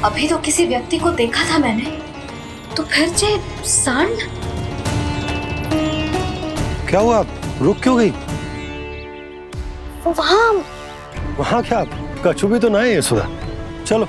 अभी तो किसी व्यक्ति को देखा था मैंने, तो फिर जे सांड। क्या हुआ, रुक क्यों गई? वहाँ क्या, कछु भी तो ना है यशोदा। चलो।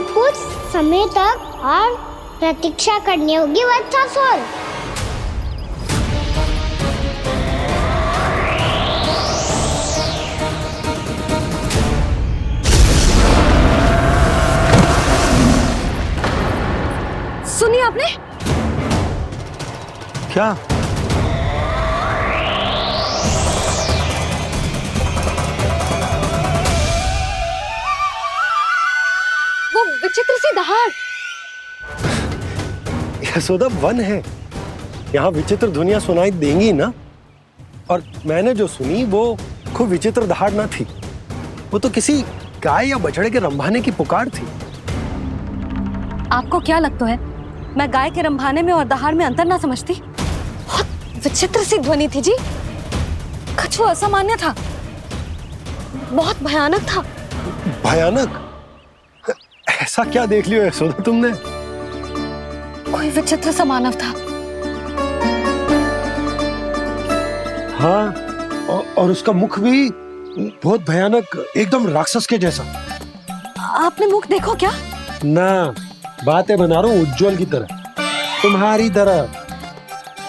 कुछ समय तक और प्रतीक्षा करनी होगी वत्सासुर। सुनिए आपने क्या? विचित्र सी दहाड़। यशोदा, वन है, यहाँ विचित्र ध्वनियां सुनाई देंगी ना। और मैंने जो सुनी वो खूब विचित्र दहाड़ ना थी, वो तो किसी गाय या बछड़े के रंभाने की पुकार थी। आपको क्या लगता है मैं गाय के रंभाने में और दहाड़ में अंतर ना समझती? बहुत विचित्र सी ध्वनि थी जी, कुछ असामान्य था, बहुत भयानक था। भयानक? ऐसा क्या देख लियो यशोदा तुमने? कोई विचित्र सा मानव था। हाँ, और उसका मुख भी बहुत भयानक, एकदम राक्षस के जैसा। आपने मुख देखो क्या? ना, बातें बना रहा हूँ उज्जवल की तरह, तुम्हारी तरह।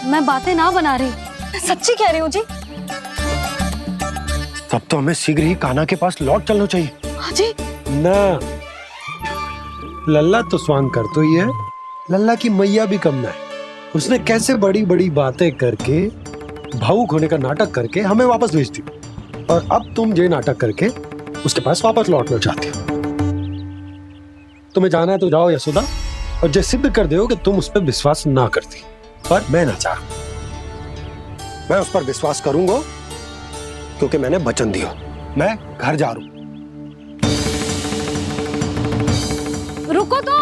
मैं बातें ना बना रही, मैं सच्ची कह रही हूँ जी। तब तो हमें शीघ्र ही कान्हा के पास लौट चलना चाहिए। हाँ जी। ना, लल्ला तो स्वांग कर तो ही है, लल्ला की मैया भी कम ना है। उसने कैसे बड़ी बड़ी बातें करके, भावुक होने का नाटक करके हमें वापस भेज दी, और अब तुम ये नाटक करके उसके पास वापस लौटना चाहती हो। तुम्हें जाना है तो जाओ यशोदा, और ये सिद्ध कर दो कि तुम उस पर विश्वास ना करती। पर मैं ना चाह, मैं उस पर विश्वास करूंगा क्योंकि मैंने वचन दिया। मैं घर जा रहा हूं। रुको तो,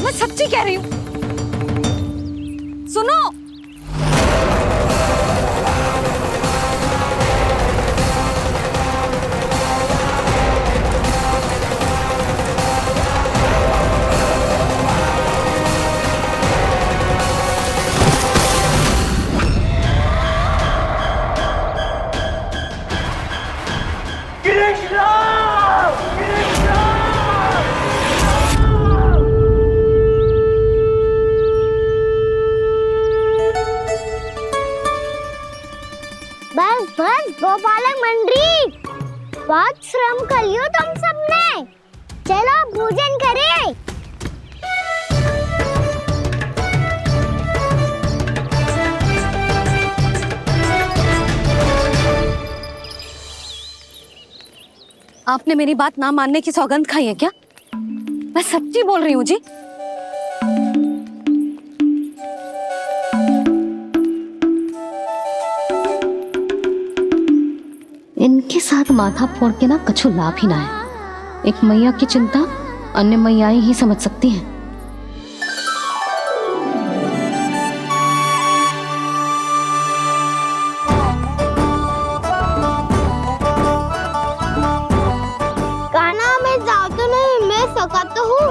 मैं सच्ची कह रही हूँ। सुनो। बस बस गोपालक मंडली, बहुत श्रम कर लियो तुम सबने, चलो भोजन करें। आपने मेरी बात ना मानने की सौगंध खाई है क्या? मैं सच्ची बोल रही हूँ जी। इनके साथ माथा फोड़ के ना कछु लाभ ही ना है। एक मैया की चिंता अन्य मैयाएं ही समझ सकती हैं। कान्हा, मैं जाऊँ तो नहीं, मैं सका तो हूँ।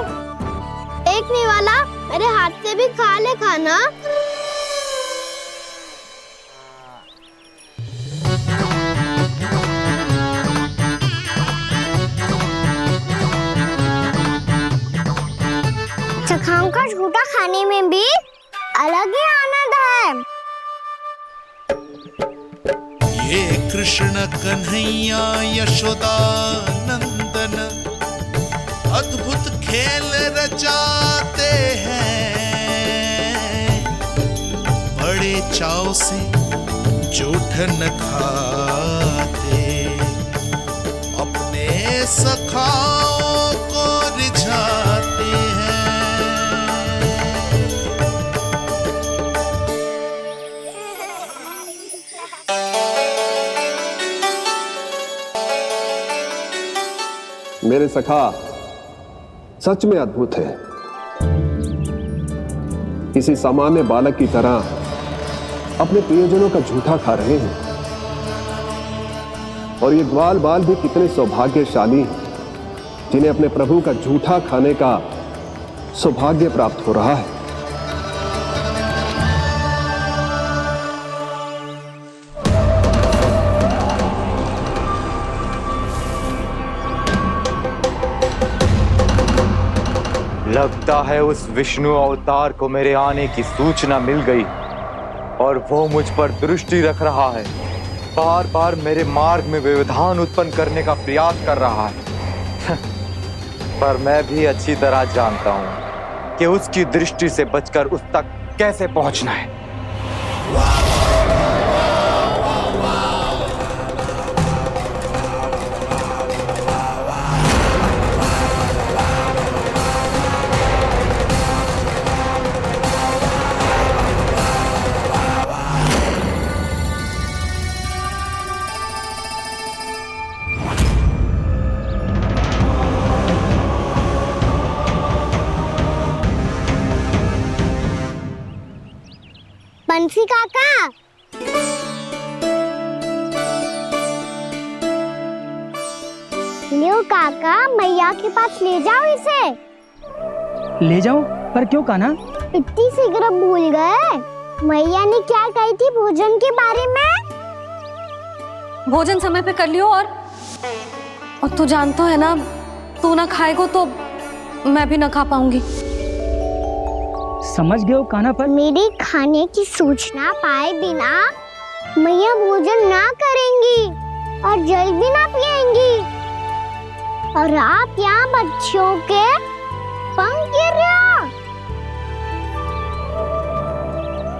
एक नहीं वाला मेरे हाथ से भी खा ले खाना। चखाओं का झूठा खाने में भी अलग ही आनंद है। ये कृष्ण कन्हैया यशोदा नंदन अद्भुत खेल रचाते हैं, बड़े चाव से जूठन खाते, अपने सखाओं को रिझाते हैं। मेरे सखा सच में अद्भुत है। किसी सामान्य बालक की तरह अपने प्रियजनों का झूठा खा रहे हैं। और ये ग्वाल बाल भी कितने सौभाग्यशाली हैं जिन्हें अपने प्रभु का झूठा खाने का सौभाग्य प्राप्त हो रहा है। लगता है उस विष्णु अवतार को मेरे आने की सूचना मिल गई और वो मुझ पर दृष्टि रख रहा है। बार बार मेरे मार्ग में व्यवधान उत्पन्न करने का प्रयास कर रहा है। पर मैं भी अच्छी तरह जानता हूं कि उसकी दृष्टि से बचकर उस तक कैसे पहुंचना है। बंसी काका, लियो काका, मैया के पास ले जाओ इसे। ले जाओ? पर क्यों कान्हा? इतनी शीघ्र भूल गए? मैया ने क्या कही थी भोजन के बारे में? भोजन समय पे कर लियो। और तू जानता है ना, तू ना खाएगा तो मैं भी ना खा पाऊंगी। समझ गए हो कान्हा? पर मेरे खाने की सूचना पाए बिना मैया भोजन ना करेंगी और जल भी ना पिएंगी। और आप यहाँ बच्चों के पंख गिर रहे हो।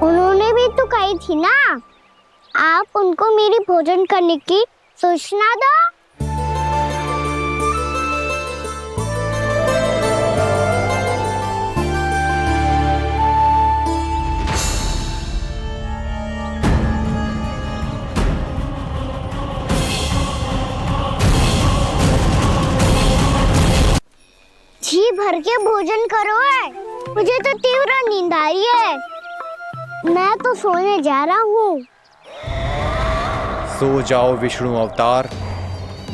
उन्होंने भी तो कही थी ना, आप उनको मेरी भोजन करने की सूचना दो। जी भर के भोजन करो है, मुझे तो तीव्र नींद आ रही है। मैं तो सोने जा रहा हूँ। सो जाओ विष्णु अवतार,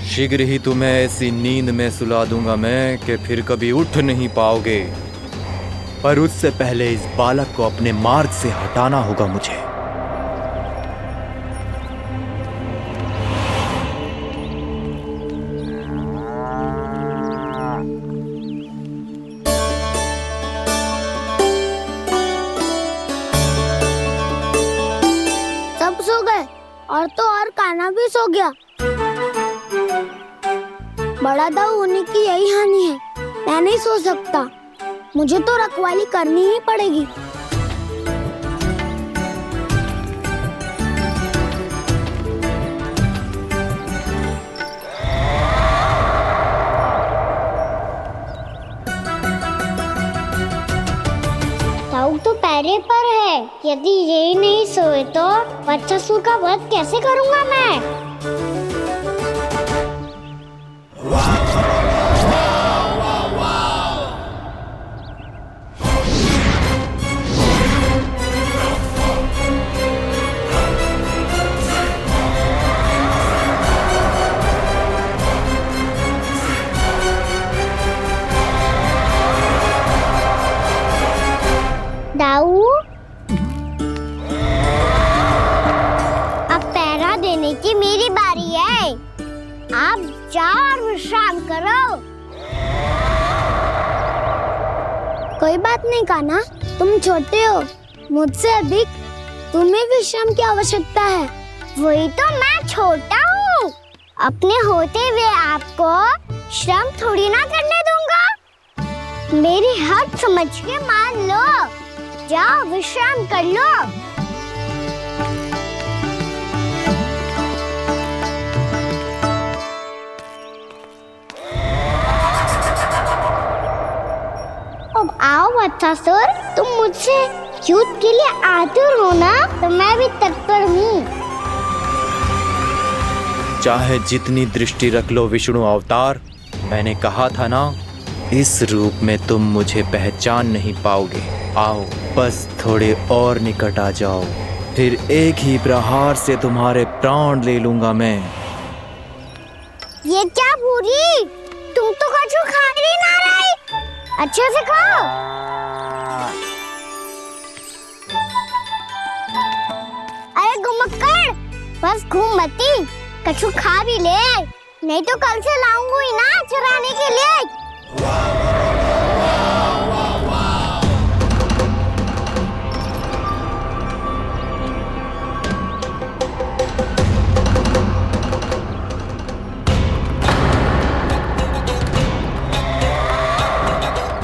शीघ्र ही तुम्हें ऐसी नींद में सुला दूंगा मैं कि फिर कभी उठ नहीं पाओगे। पर उससे पहले इस बालक को अपने मार्ग से हटाना होगा मुझे। और तो और कान्हा भी सो गया। बड़ा दाऊ होने की यही हानि है, मैं नहीं सो सकता। मुझे तो रखवाली करनी ही पड़ेगी। दाऊ तो पहले पर है, यदि यही नहीं सोए तो बच्चासुर का वध कैसे करूंगा मैं? दाऊ, अब पहरा देने की मेरी बारी है। आप जाओ और विश्राम करो। कोई बात नहीं कान्हा, तुम छोटे हो, मुझसे अधिक तुम्हें विश्राम की आवश्यकता है। वही तो, मैं छोटा हूँ, अपने होते हुए आपको श्रम थोड़ी ना करने दूंगा। मेरी हद समझ के मान लो। जाओ विश्राम कर लो। अब आओ बच्चासुर, तुम मुझसे युद्ध के लिए आतुर हो ना, तो मैं भी तत्पर हूँ। चाहे जितनी दृष्टि रख लो विष्णु अवतार, मैंने कहा था ना, इस रूप में तुम मुझे पहचान नहीं पाओगे। आओ बस थोड़े और निकट आ जाओ, फिर एक ही प्रहार से तुम्हारे प्राण ले लूंगा मैं। ये क्या पूरी, तुम तो कछु खा ही ना रही, अच्छे से खाओ। अरे घुमक्कड़, बस घूम मती, कछु खा भी ले, नहीं तो कल से लाऊंगी ना चराने के लिए।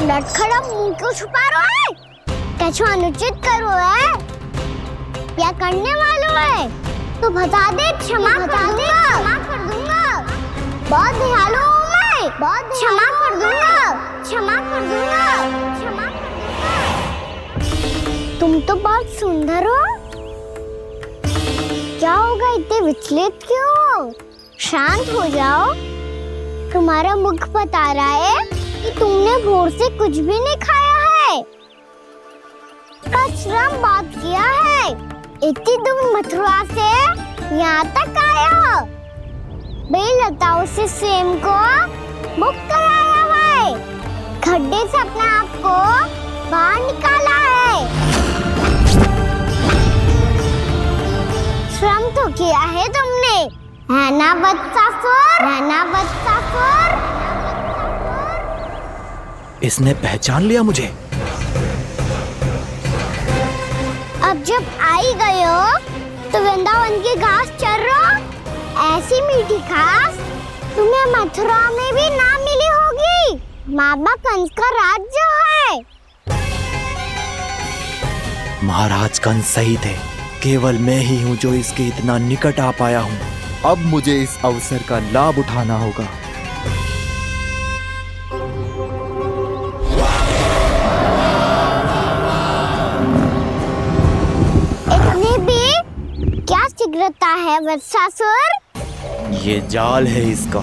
लटखड़ा मुंह क्यों छुपा रहा है? कछु अनुचित करो है या करने वालों है तो बता दे, क्षमा कर दूंगा। बहुत दयालु हूँ मैं, बहुत क्षमा कर दूंगा। तुम तो बहुत सुंदर हो, क्या होगा इतने विचलित क्यों हो? शांत हो जाओ, तुम्हारा मुख बता रहा है कि तुमने भोर से कुछ भी नहीं खाया है, श्रम बात किया है, इतनी दूर मथुरा से यहाँ तक आया हो, बेलताओं से स्वयं को मुक्त कराया है, खड्डे से अपने आप को बाहर निकाला है, श्रम तो किया है तुमने, है ना वत्सासुर? इसने पहचान लिया मुझे। अब जब आई गए हो तो वृंदावन की घास चर रहो, ऐसी मीठी घास तुम्हें मथुरा में भी ना मिली होगी। मामा कंस का राज्य है। महाराज कंस सही थे, केवल मैं ही हूँ जो इसके इतना निकट आ पाया हूँ। अब मुझे इस अवसर का लाभ उठाना होगा। क्या शीघ्रता है वत्सासुर? ये जाल है इसका,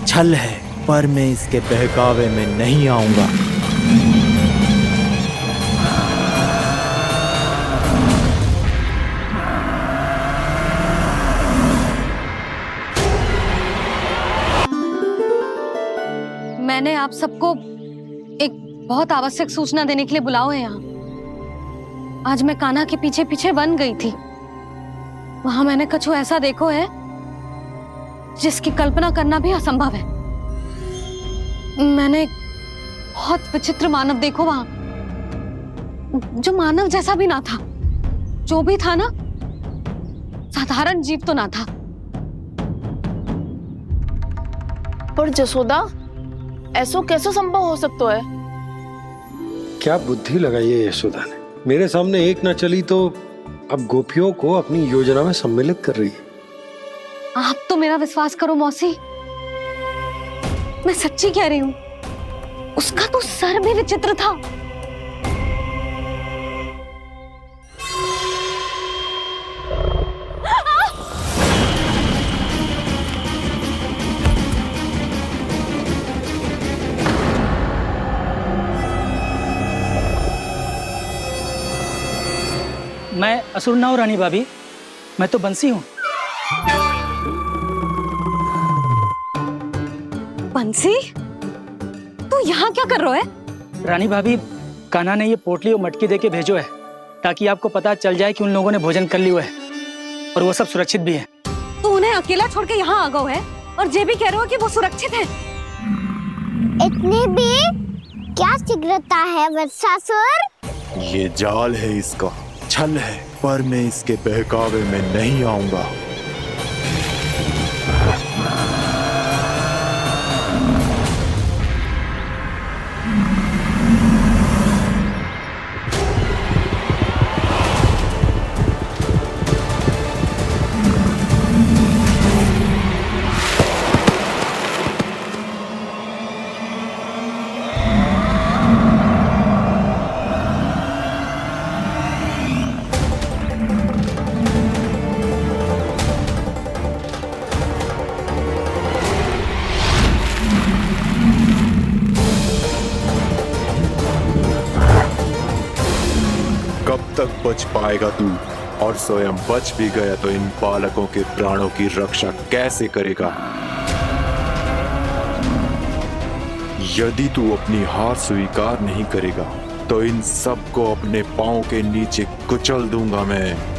छल है, पर मैं इसके बहकावे में नहीं आऊंगा। मैंने आप सबको एक बहुत आवश्यक सूचना देने के लिए बुलाओ है यहाँ। आज मैं कान्हा के पीछे पीछे वन गई थी, वहां मैंने कछु ऐसा देखो है जिसकी कल्पना करना भी असंभव है। मैंने बहुत विचित्र मानव देखो वहां, जो मानव जैसा भी ना था, जो भी था ना साधारण जीव तो ना था। पर जसोदा, ऐसो कैसे संभव हो सकता है? क्या बुद्धि लगाई है यशोदा ने, मेरे सामने एक न चली तो अब गोपियों को अपनी योजना में सम्मिलित कर रही है। आप तो मेरा विश्वास करो मौसी, मैं सच्ची कह रही हूँ, उसका तो सर भी विचित्र था। मैं असुर ना हूँ रानी भाभी, मैं तो बंसी हूँ। बंसी, तू यहाँ क्या कर रहा है? रानी भाभी, कान्हा ने ये पोटली और मटकी देके भेजो है ताकि आपको पता चल जाए कि उन लोगों ने भोजन कर लिया है और वो सब सुरक्षित भी है। तू उन्हें अकेला छोड़ के यहाँ आ गए है और ये भी कह रहे हो कि वो सुरक्षित है। इतनी भी क्या शीघ्रता है वत्सासुर? ये जाल है इसका, छल है, पर मैं इसके बहकावे में नहीं आऊंगा। कब तक बच पाएगा तू? और स्वयं बच भी गया तो इन बालकों के प्राणों की रक्षा कैसे करेगा? यदि तू अपनी हार स्वीकार नहीं करेगा तो इन सबको अपने पांव के नीचे कुचल दूंगा मैं।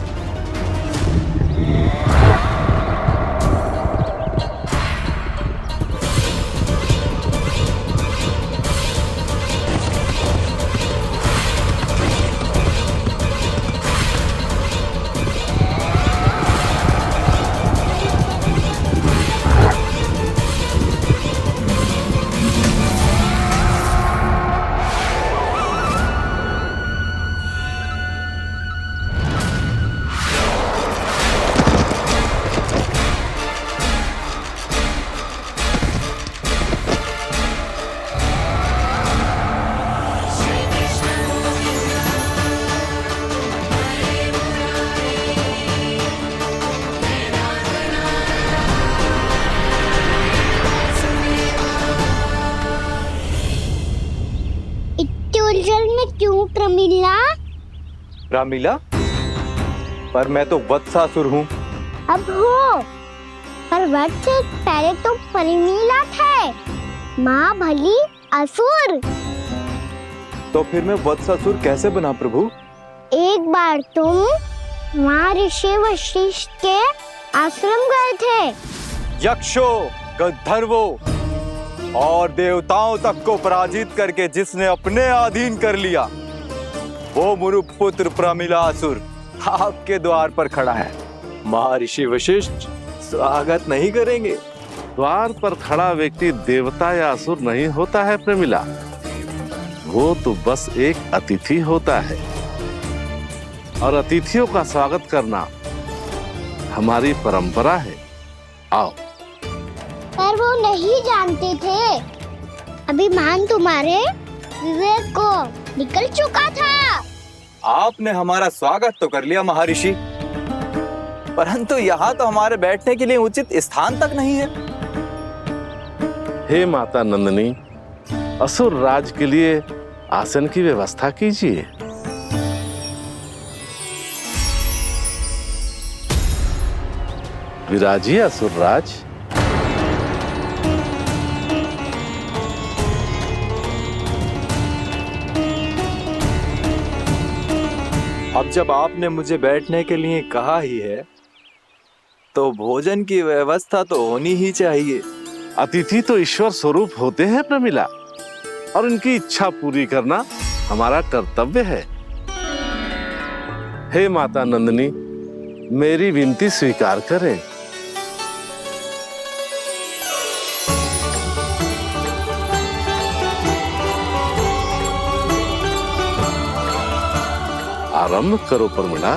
उलझन में क्यों प्रमिला? रामीला, पर मैं तो वत्सासुर हूँ। अब हो, पर वत्स से पहले तो प्रमिला थे, माँ भली असुर। तो फिर मैं वत्सासुर कैसे बना प्रभु? एक बार तुम माँ ऋषि वशिष्ठ के आश्रम गए थे। यक्षों, गंधर्वों और देवताओं तक को पराजित करके जिसने अपने अधीन कर लिया, वो मुरुपुत्र प्रमिलासुर आपके द्वार पर खड़ा है। महर्षि वशिष्ठ स्वागत नहीं करेंगे? द्वार पर खड़ा व्यक्ति देवता या असुर नहीं होता है प्रमिला, वो तो बस एक अतिथि होता है, और अतिथियों का स्वागत करना हमारी परंपरा है। आओ। पर वो नहीं जानते थे, अभिमान तुम्हारे विवेक को निकल चुका था। आपने हमारा स्वागत तो कर लिया महर्षि, परंतु यहाँ तो हमारे बैठने के लिए उचित स्थान तक नहीं है। हे माता नंदिनी, असुर राज के लिए आसन की व्यवस्था कीजिए। विराजिए असुर राज। अब जब आपने मुझे बैठने के लिए कहा ही है, तो भोजन की व्यवस्था तो होनी ही चाहिए। अतिथि तो ईश्वर स्वरूप होते हैं प्रमिला, और उनकी इच्छा पूरी करना हमारा कर्तव्य है। हे माता नंदिनी, मेरी विनती स्वीकार करें। आरंभ करो प्रमिला।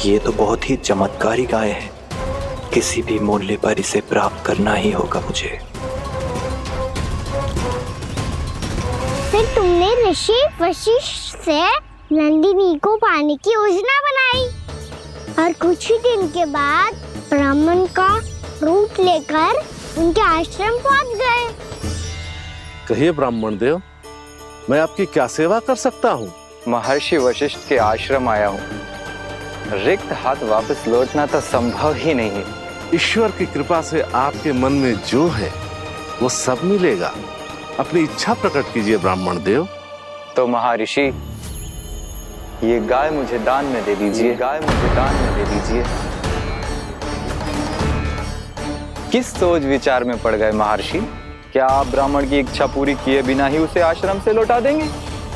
ये तो बहुत ही चमत्कारी गाय है, किसी भी मूल्य पर इसे प्राप्त करना ही होगा मुझे। फिर तुमने ऋषि वशिष्ठ से नंदिनी को पाने की योजना बनाई, और कुछ ही दिन के बाद ब्राह्मण का रूप लेकर उनके आश्रम पहुंच गए। कहिए ब्राह्मण देव, मैं आपकी क्या सेवा कर सकता हूँ? महर्षि वशिष्ठ के आश्रम आया हूँ। रिक्त हाथ वापस लौटना तो संभव ही नहीं है। ईश्वर की कृपा से आपके मन में जो है वो सब मिलेगा। अपनी इच्छा प्रकट कीजिए ब्राह्मण देव। तो महर्षि, ये गाय मुझे दान में दे दीजिए। गाय मुझे दान में दे दीजिए। किस सोच विचार में पड़ गए महर्षि? क्या आप ब्राह्मण की इच्छा पूरी किए बिना ही उसे आश्रम से लौटा देंगे?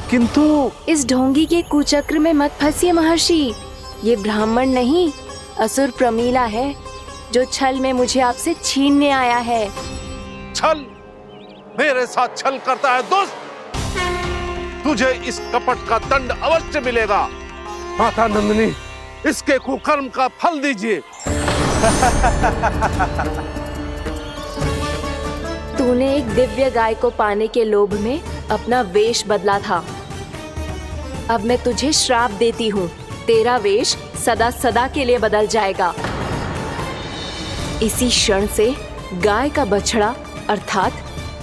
किंतु इस ढोंगी के कुचक्र में मत फंसिए महर्षि। ये ब्राह्मण नहीं, असुर प्रमिला है, जो छल में मुझे आपसे छीनने आया है। छल? मेरे साथ छल करता है दुष्ट? तुझे इस कपट का दंड अवश्य मिलेगा। माता नंदिनी, इसके कुकर्म का फल दीजिए। तूने एक दिव्य गाय को पाने के लोभ में अपना वेश बदला था। अब मैं तुझे श्राप देती हूँ, तेरा वेश सदा सदा के लिए बदल जाएगा। इसी क्षण से गाय का बछड़ा अर्थात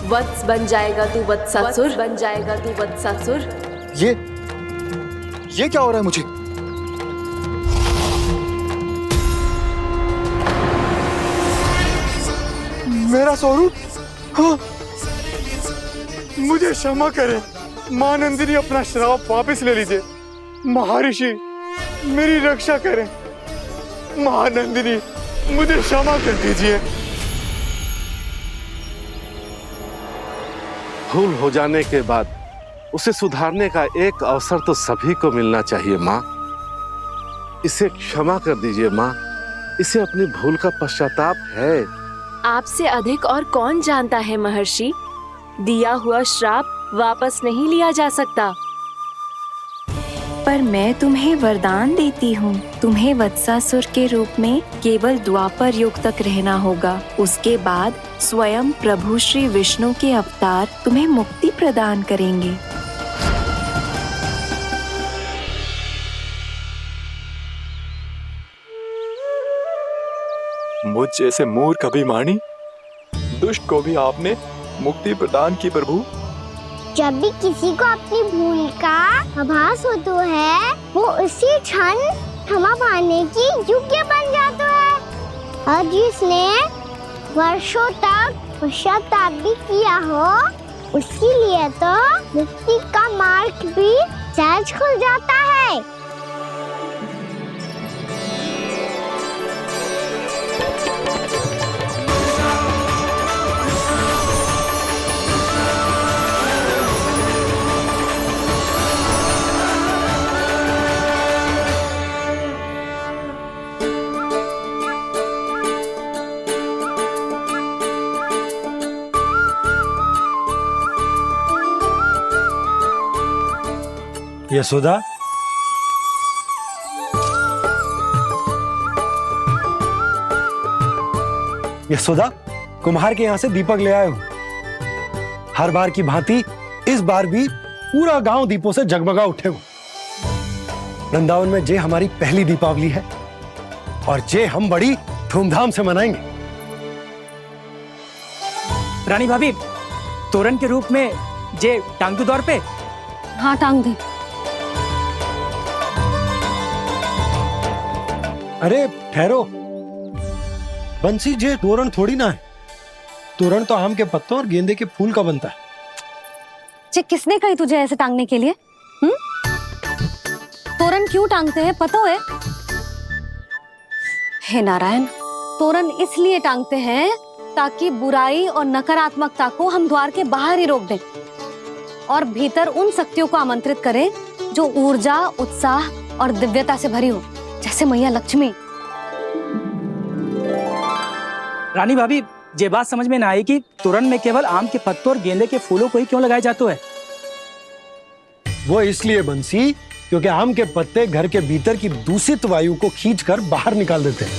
वत्स बन जाएगा तू वत्सासुर, बन जाएगा तू वत्सासुर। ये क्या हो रहा है मुझे? मेरा स्वरूप? हाँ। मुझे क्षमा करें मां नंदिनी, अपना श्राप वापस ले लीजिए। महर्षि मेरी रक्षा करें। महानंदिनी मुझे क्षमा कर दीजिए। भूल हो जाने के बाद उसे सुधारने का एक अवसर तो सभी को मिलना चाहिए माँ। इसे क्षमा कर दीजिए माँ, इसे अपनी भूल का पश्चाताप है। आपसे अधिक और कौन जानता है महर्षि, दिया हुआ श्राप वापस नहीं लिया जा सकता। पर मैं तुम्हें वरदान देती हूँ, तुम्हें वत्सासुर के रूप में केवल द्वापर युग तक रहना होगा। उसके बाद स्वयं प्रभु श्री विष्णु के अवतार तुम्हें मुक्ति प्रदान करेंगे। मुझ जैसे मूर्ख अभिमानी दुष्ट को भी आपने मुक्ति प्रदान की प्रभु। जब भी किसी को अपनी भूल का आभास होता है, वो उसी क्षण क्षमा पाने की योग्य बन जाता है। और जिसने वर्षों तक पश्चाताप भी किया हो, उसके लिए तो मुक्ति का मार्ग भी सहज खुल जाता है। यशोदा, यशोदा, कुम्हार के यहाँ से दीपक ले आए हूं। हर बार की भांति इस बार भी पूरा गांव दीपों से जगमगा उठे हो। वृंदावन में जे हमारी पहली दीपावली है और जे हम बड़ी धूमधाम से मनाएंगे। रानी भाभी, तोरण के रूप में जे टांग दो दौर पे। हाँ, टांग दे। अरे ठहरो, बंसी, जे तोरण थोड़ी ना है। तोरण तो आम के पत्तों और गेंदे के फूल का बनता है। जे किसने कही तुझे ऐसे टांगने के लिए? तोरण क्यों टांगते हैं पता है? हे नारायण, तोरण इसलिए टांगते हैं ताकि बुराई और नकारात्मकता को हम द्वार के बाहर ही रोक दें और भीतर उन शक्तियों को आमंत्रित करें जो ऊर्जा, उत्साह और दिव्यता से भरी हो, जैसे मैया लक्ष्मी। रानी भाभी, ये बात समझ में ना आई कि तोरण में केवल आम के पत्तों और गेंदे के फूलों को ही क्यों लगाया जाता है? वो इसलिए बंसी, क्योंकि आम के पत्ते घर के भीतर की दूषित वायु को खींचकर बाहर निकाल देते हैं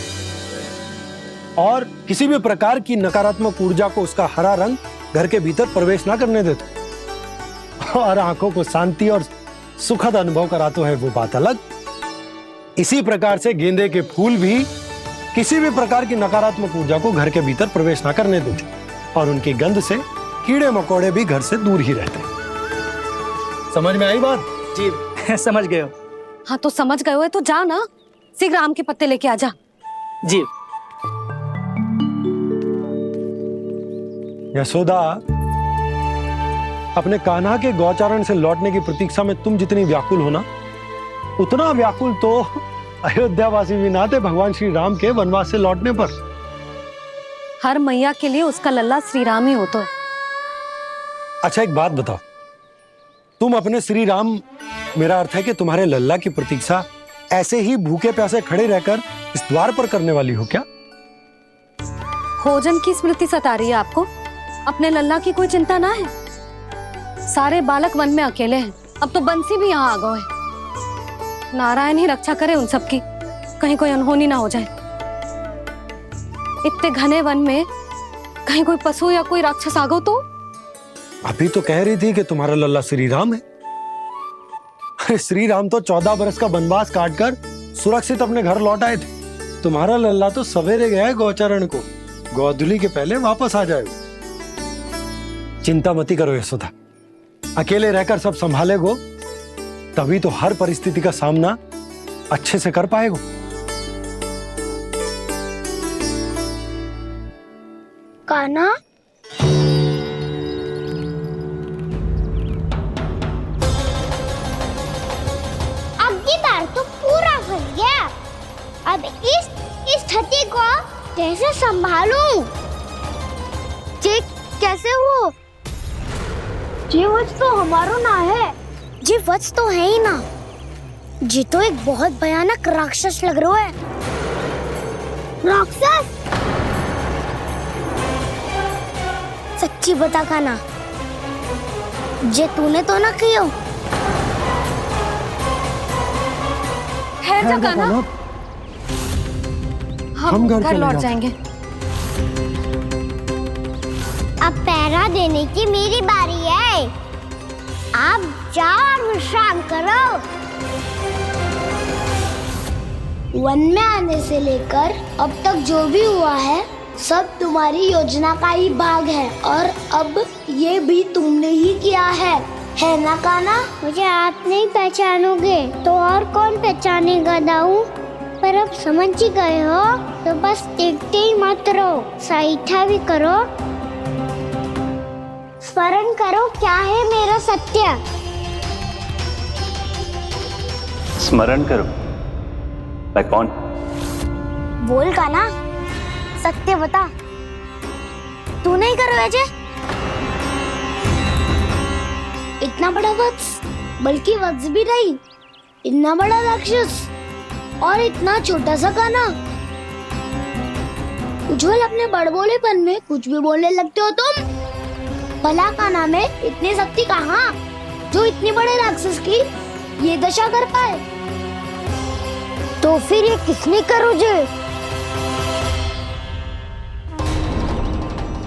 और किसी भी प्रकार की नकारात्मक ऊर्जा को उसका हरा रंग घर के भीतर प्रवेश ना करने देते और आंखों को शांति और सुखद अनुभव कराते है, वो बात अलग। इसी प्रकार से गेंदे के फूल भी किसी भी प्रकार की नकारात्मक ऊर्जा को घर के भीतर प्रवेश ना करने देते और उनकी गंध से कीड़े मकोड़े भी घर से दूर ही रहते हैं। समझ में आई बात? जी समझ गए हो। हाँ, तो समझ गए हो तो जा ना, शीघ्र आम के पत्ते लेके आजा। जी। यशोदा, अपने कान्हा के गौचारण से लौटने की प्रतीक्षा में तुम जितनी व्याकुल हो ना, उतना व्याकुल तो अयोध्यावासी भी ना थे भगवान श्री राम के वनवास से लौटने पर। हर मैया के लिए उसका लल्ला श्री राम ही होता है। अच्छा, एक बात बताओ, तुम अपने श्री राम, मेरा अर्थ है कि तुम्हारे लल्ला की प्रतीक्षा ऐसे ही भूखे प्यासे खड़े रहकर इस द्वार पर करने वाली हो क्या? भोजन की स्मृति सता रही है आपको? अपने लल्ला की कोई चिंता ना है। सारे बालक वन में अकेले हैं, अब तो बंसी भी यहाँ आ गए हैं। नारायण ही रक्षा करे उन सबकी, कहीं कोई अनहोनी ना हो जाए। इतने घने वन में कहीं कोई पशु या कोई राक्षस आ गो तो? अभी तो कह रही थी कि तुम्हारा लल्ला श्री राम है। अरे श्री राम तो 14 बरस का वनवास काटकर सुरक्षित अपने घर लौट आए थे। तुम्हारा लल्ला तो सवेरे गया है गौचरण को, गोधूली के पहले वापस आ जाएगा। चिंता मती करो यशोदा, अकेले रहकर सब संभालेगो तभी तो हर परिस्थिति का सामना अच्छे से कर पाएगो। कान्हा, अब की बार तो पूरा फंस गया। अब इस स्थिति को कैसे संभालूं? जी कैसे हो? जी वत्स तो हमारो ना है। जी वत्स तो है ही ना। जी तो एक बहुत भयानक राक्षस लग रहा है। राक्षस? सच्ची बता कान्हा, जे तूने तो ना कियो? ठहर जा कान्हा, हम घर लौट जाएंगे। अब पहरा देने की मेरी बारी है। आप जाओ और विश्राम करो। वन में आने से लेकर अब तक जो भी हुआ है सब तुम्हारी योजना का ही भाग है, और अब ये भी तुमने ही किया है ना कान्हा? मुझे आप नहीं पहचानोगे तो और कौन पहचानेगा दाऊ? पर अब समझ ही गए हो तो बस देखते ही मत रहो, सहीठा भी करो। स्मरण करो क्या है मेरा सत्य। स्मरण करो? मैं कौन? बोल कान्हा, सत्य बता। तू नहीं करो अजय? इतना बड़ा वत्स, बल्कि वत्स भी नहीं, इतना बड़ा राक्षस और इतना छोटा सा कान्हा। उज्जवल अपने बड़बोलेपन में कुछ भी बोलने लगते हो तुम। भला कान्हा में इतनी शक्ति कहाँ जो इतनी बड़े राक्षस की ये दशा कर पाए? तो फिर ये किसने करो जे?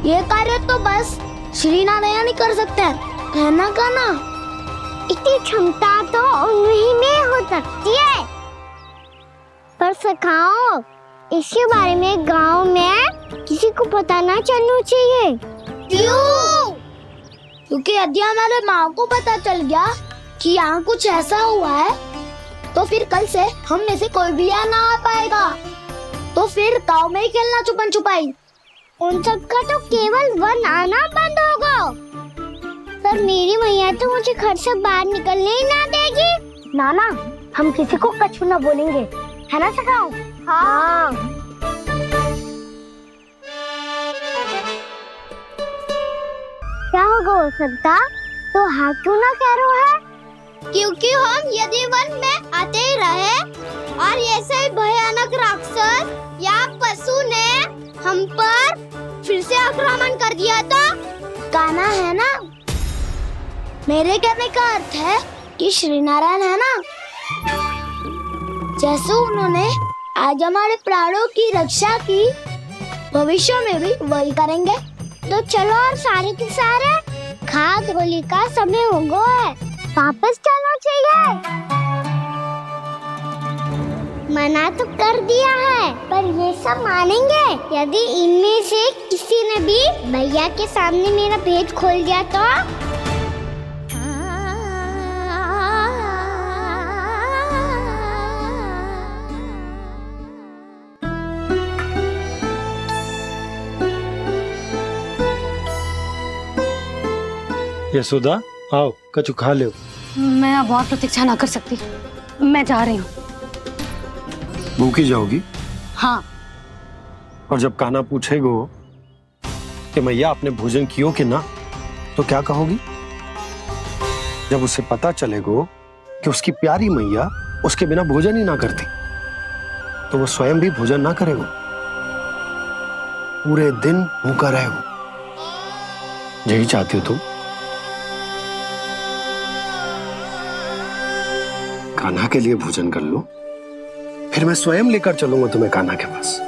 ये कार्य तो बस श्री नारायण ही कर सकते हैं, है ना कान्हा? इतनी क्षमता तो उन्हीं में हो सकती है, पर सखाओ इसके बारे में गांव में किसी को पता ना चलना चाहिए। क्यों? क्योंकि यदि हमारे माँ को पता चल गया कि यहाँ कुछ ऐसा हुआ है तो फिर कल से हम में से कोई भी यहाँ ना आ पाएगा। तो फिर गांव में ही खेलना छुपन छुपाई। उन सब का तो केवल वन आना बंद होगा, पर मेरी मैया तो मुझे घर से बाहर निकलने ही ना देगी। नाना, हम किसी को कछु ना बोलेंगे, है ना सखाओ? हाँ। क्या होगा हो सकता? तो हाँ क्यों ना कह रहा है? क्योंकि हम यदि वन में आते ही रहे और ऐसे भयानक राक्षस या पशु ने हम पर फिर से आक्रमण कर दिया तो कान्हा, है ना? मेरे कहने का अर्थ है कि श्री नारायण है ना, जैसे उन्होंने आज हमारे प्राणों की रक्षा की, भविष्य में भी वही करेंगे। तो चलो और सारे के सारे खाद होली का समय हो गया है, वापस चलना चाहिए। मना तो कर दिया है, पर ये सब मानेंगे यदि इनमें से किसी ने भी भैया के सामने मेरा भेद खोल दिया तो? यशोदा, आओ कछु खा लो। मैं अब और प्रतीक्षा ना कर सकती, मैं जा रही हूँ। भूखी जाओगी? हाँ। और जब कान्हा पूछेगो कि मैया आपने भोजन कियो कि ना, तो क्या कहोगी? जब उसे पता चलेगो कि उसकी प्यारी मैया उसके बिना भोजन ही ना करती, तो वो स्वयं भी भोजन ना करेगो, पूरे दिन भूखा रहेगो। यही चाहती हो तुम? कान्हा के लिए भोजन कर लो, फिर मैं स्वयं लेकर चलूंगा तुम्हें कान्हा के पास।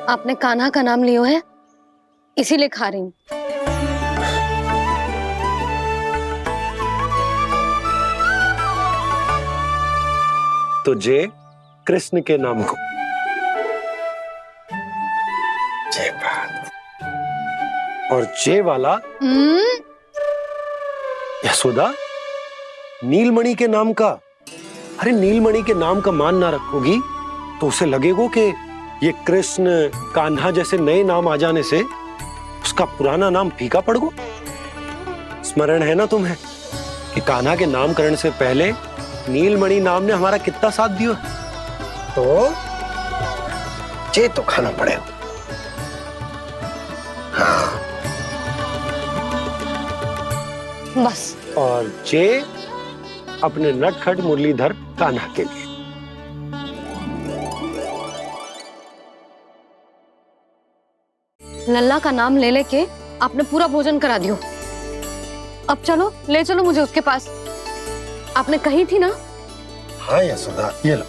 आपने कान्हा का नाम लियो है, इसीलिए खा रही हूँ। तो जे कृष्ण के नाम को। जे बात। और जे वाला यशोदा नीलमणि के नाम का। अरे नीलमणि के नाम का मान ना रखोगी तो उसे लगेगा कि ये कृष्ण कान्हा जैसे नए नाम आ जाने से उसका पुराना नाम फीका पड़ गो। स्मरण है ना तुम्हें कि कान्हा के नामकरण से पहले नीलमणि नाम ने हमारा कितना साथ दिया। तो जे तो खाना पड़ेगा। हाँ। बस। और जे अपने नटखट मुरलीधर कान्हा के लिए। लल्ला का नाम ले लेके आपने पूरा भोजन करा दियो। अब चलो, ले चलो मुझे उसके पास। आपने कही थी ना। हाँ यशोदा, ये लो।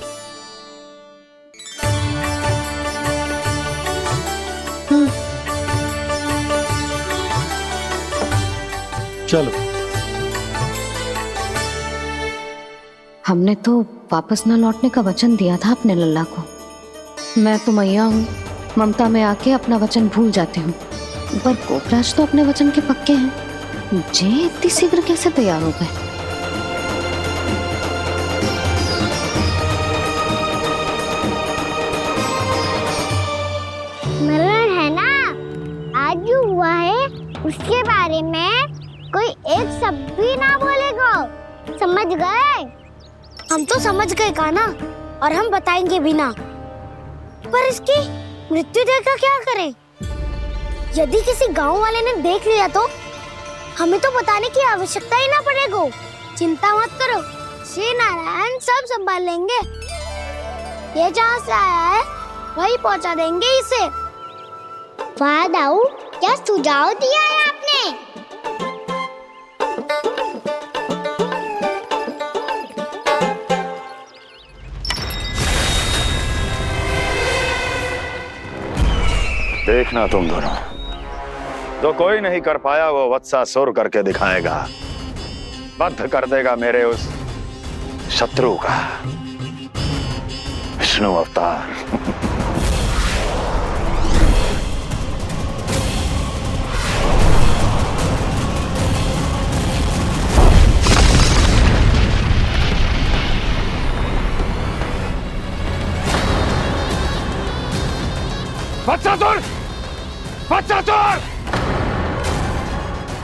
चलो। हमने तो वापस न लौटने का वचन दिया था अपने लल्ला को। मैं तो मैया हूँ, ममता में आके अपना वचन भूल जाती हूँ, पर गोपराज तो अपने वचन के पक्के हैं। जे इतनी शीघ्र कैसे तैयार हो गए? मरण है ना, आज जो हुआ है उसके बारे में कोई एक शब्द भी ना बोलेगा। समझ गए? हम तो समझ गए कान्हा, और हम बताएंगे भी ना। पर इसकी मृत्यु देखकर क्या करें? यदि किसी गांव वाले ने देख लिया तो हमें तो बताने की आवश्यकता ही ना पड़ेगा। चिंता मत करो, श्री नारायण सब संभाल लेंगे। ये जहाँ से आया है वही पहुँचा देंगे इसे। वाह दाऊ, क्या सुझाव दिया है आपने। देखना तुम दोनों, जो कोई नहीं कर पाया वो वत्सासुर करके दिखाएगा। बद्ध कर देगा मेरे उस शत्रु का विष्णु अवतार। वत्सासुर! वत्सासुर!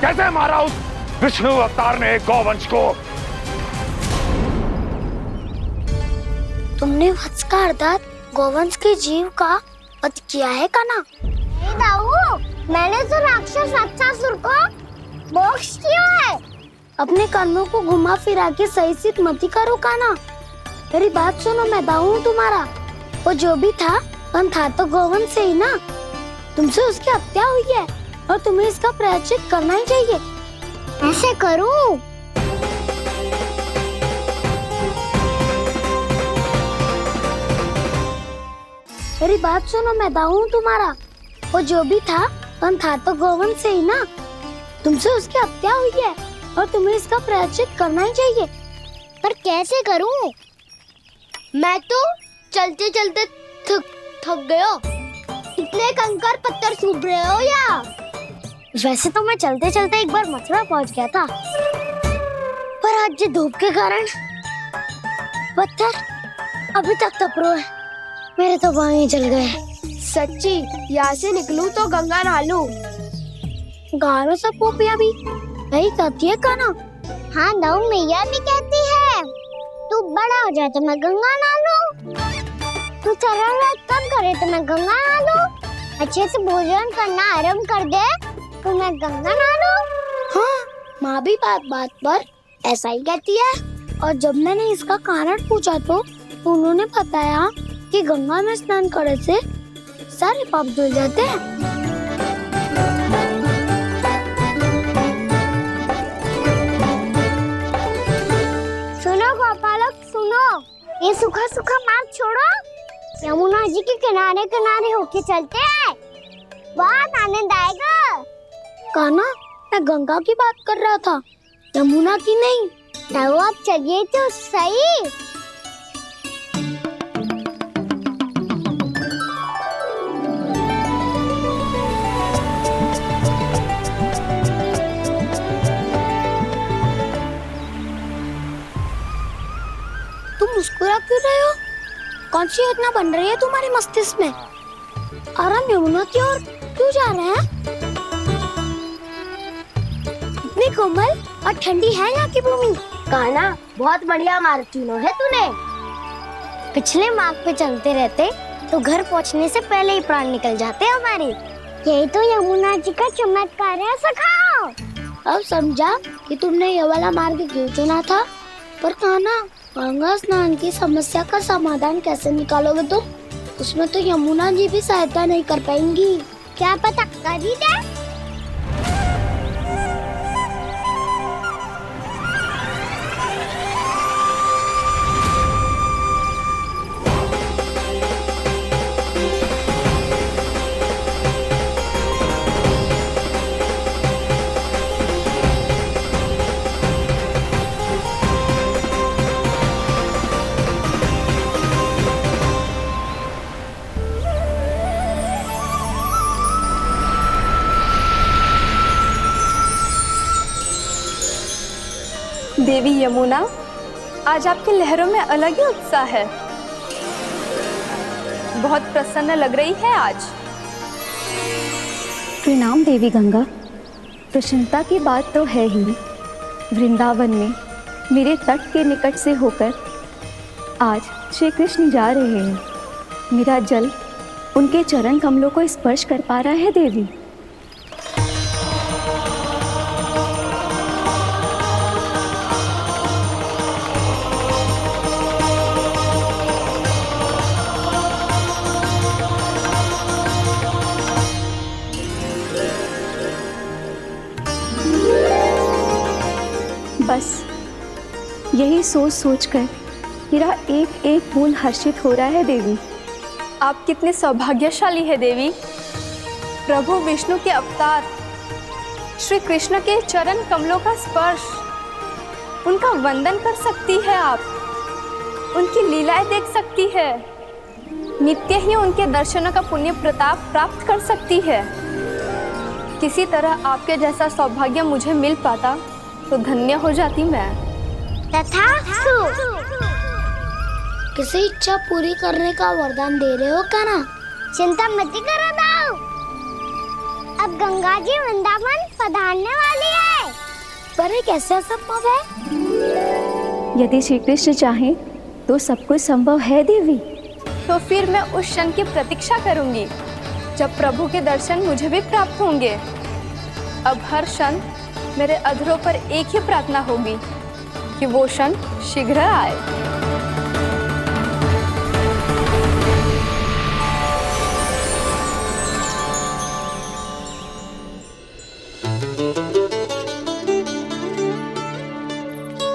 कैसे मारा उस विष्णु अवतार ने गौवंश को? तुमने वत्स का अर्थात गौवंश के जीव का वध किया है कान्हा। दाऊ, मैंने तो राक्षस वत्सासुर को मोक्ष किया है। अपने कर्मों को घुमा फिरा के सही सिद्ध मत करो कान्हा। मेरी बात सुनो, मैं दाऊ हूँ तुम्हारा। वो जो भी था पर था तो गौवंश से ही ना। तुमसे उसकी हत्या हुई है और तुम्हें इसका प्रायश्चित करना ही चाहिए। ऐसे करूं? मेरी बात सुनो, मैं दाऊ हूँ तुम्हारा। वो जो भी था पर था तो गौवंश से ही ना। तुमसे उसकी हत्या हुई है और तुम्हें इसका प्रायश्चित करना ही चाहिए। पर कैसे करूं? मैं तो चलते चलते थक गया। इतने कंकर पत्थर सूख रहे हो या? वैसे तो मैं चलते चलते एक बार मथुरा पहुंच गया था, पर आज ये धूप के कारण पत्थर अभी तक तप रहे हैं। मेरे तो पाँव ही जल गए। सच्ची, यहाँ से निकलूं तो गंगा नहा लूं। गारो सब पोपिया भी यही कहती है कान्हा। हाँ दाऊ, मैया भी कहती है तू बड़ा हो जाए तो मैं गंगा नहा लूं, तू शरारत कम करे तो मैं गंगा नहा लूं, अच्छे से भोजन करना आरंभ कर दे तो मैं गंगा नहा लूं। हाँ, माँ भी बात बात पर ऐसा ही कहती है। और जब मैंने इसका कारण पूछा तो उन्होंने बताया कि गंगा में स्नान करने से सारे पाप धुल जाते हैं। सुनो गोपालक, सुनो, ये सूखा सूखा मार्ग छोड़ो, यमुना जी के किनारे किनारे होके चलते हैं, बहुत आनंद आएगा। कान्हा, मैं गंगा की बात कर रहा था, यमुना की नहीं। तो आप चलिए तो सही। तुम मुस्कुरा क्यों रहे हो? कौन सी योजना बन रही है तुम्हारे मस्तिष्क में? और हम यमुना की ओर क्यों जा रहे हैं? इतनी कोमल और ठंडी है यहाँ की भूमि। कान्हा, बहुत बढ़िया मार्ग चुना है तूने। पिछले मार्ग पे चलते रहते तो घर पहुँचने से पहले ही प्राण निकल जाते हमारे। यही तो यमुना जी का चमत्कार है सखा। अब समझा कि तुमने ये वाला मार्ग क्यों चुना था। पर कान्हा, गंगा स्नान की समस्या का समाधान कैसे निकालोगे तुम? उसमें तो यमुना जी भी सहायता नहीं कर पाएंगी। क्या पता कर ही दे। देवी यमुना, आज आपकी लहरों में अलग ही उत्साह है। बहुत प्रसन्न लग रही है आज। प्रणाम देवी गंगा। प्रसन्नता की बात तो है ही। वृंदावन में मेरे तट के निकट से होकर आज श्री कृष्ण जा रहे हैं। मेरा जल उनके चरण कमलों को स्पर्श कर पा रहा है देवी। बस यही सोच सोचकर मेरा एक एक बूंद हर्षित हो रहा है देवी। आप कितने सौभाग्यशाली है देवी। प्रभु विष्णु के अवतार श्री कृष्ण के चरण कमलों का स्पर्श, उनका वंदन कर सकती है आप, उनकी लीलाएं देख सकती है, नित्य ही उनके दर्शनों का पुण्य प्रताप प्राप्त कर सकती है। किसी तरह आपके जैसा सौभाग्य मुझे मिल पाता तो धन्य हो जाती मैं। तथास्तु। किसी इच्छा पूरी करने का वरदान दे रहे हो कान्हा? चिंता मत करो दाऊ। अब गंगा जी वृंदावन पधारने वाली है। पर ये कैसे संभव है? यदि श्री कृष्ण चाहे तो सब कुछ संभव है देवी। तो फिर मैं उस क्षण की प्रतीक्षा करूंगी जब प्रभु के दर्शन मुझे भी प्राप्त होंगे। अब हर क्षण मेरे अधरों पर एक ही प्रार्थना होगी कि वो क्षण शीघ्र आए।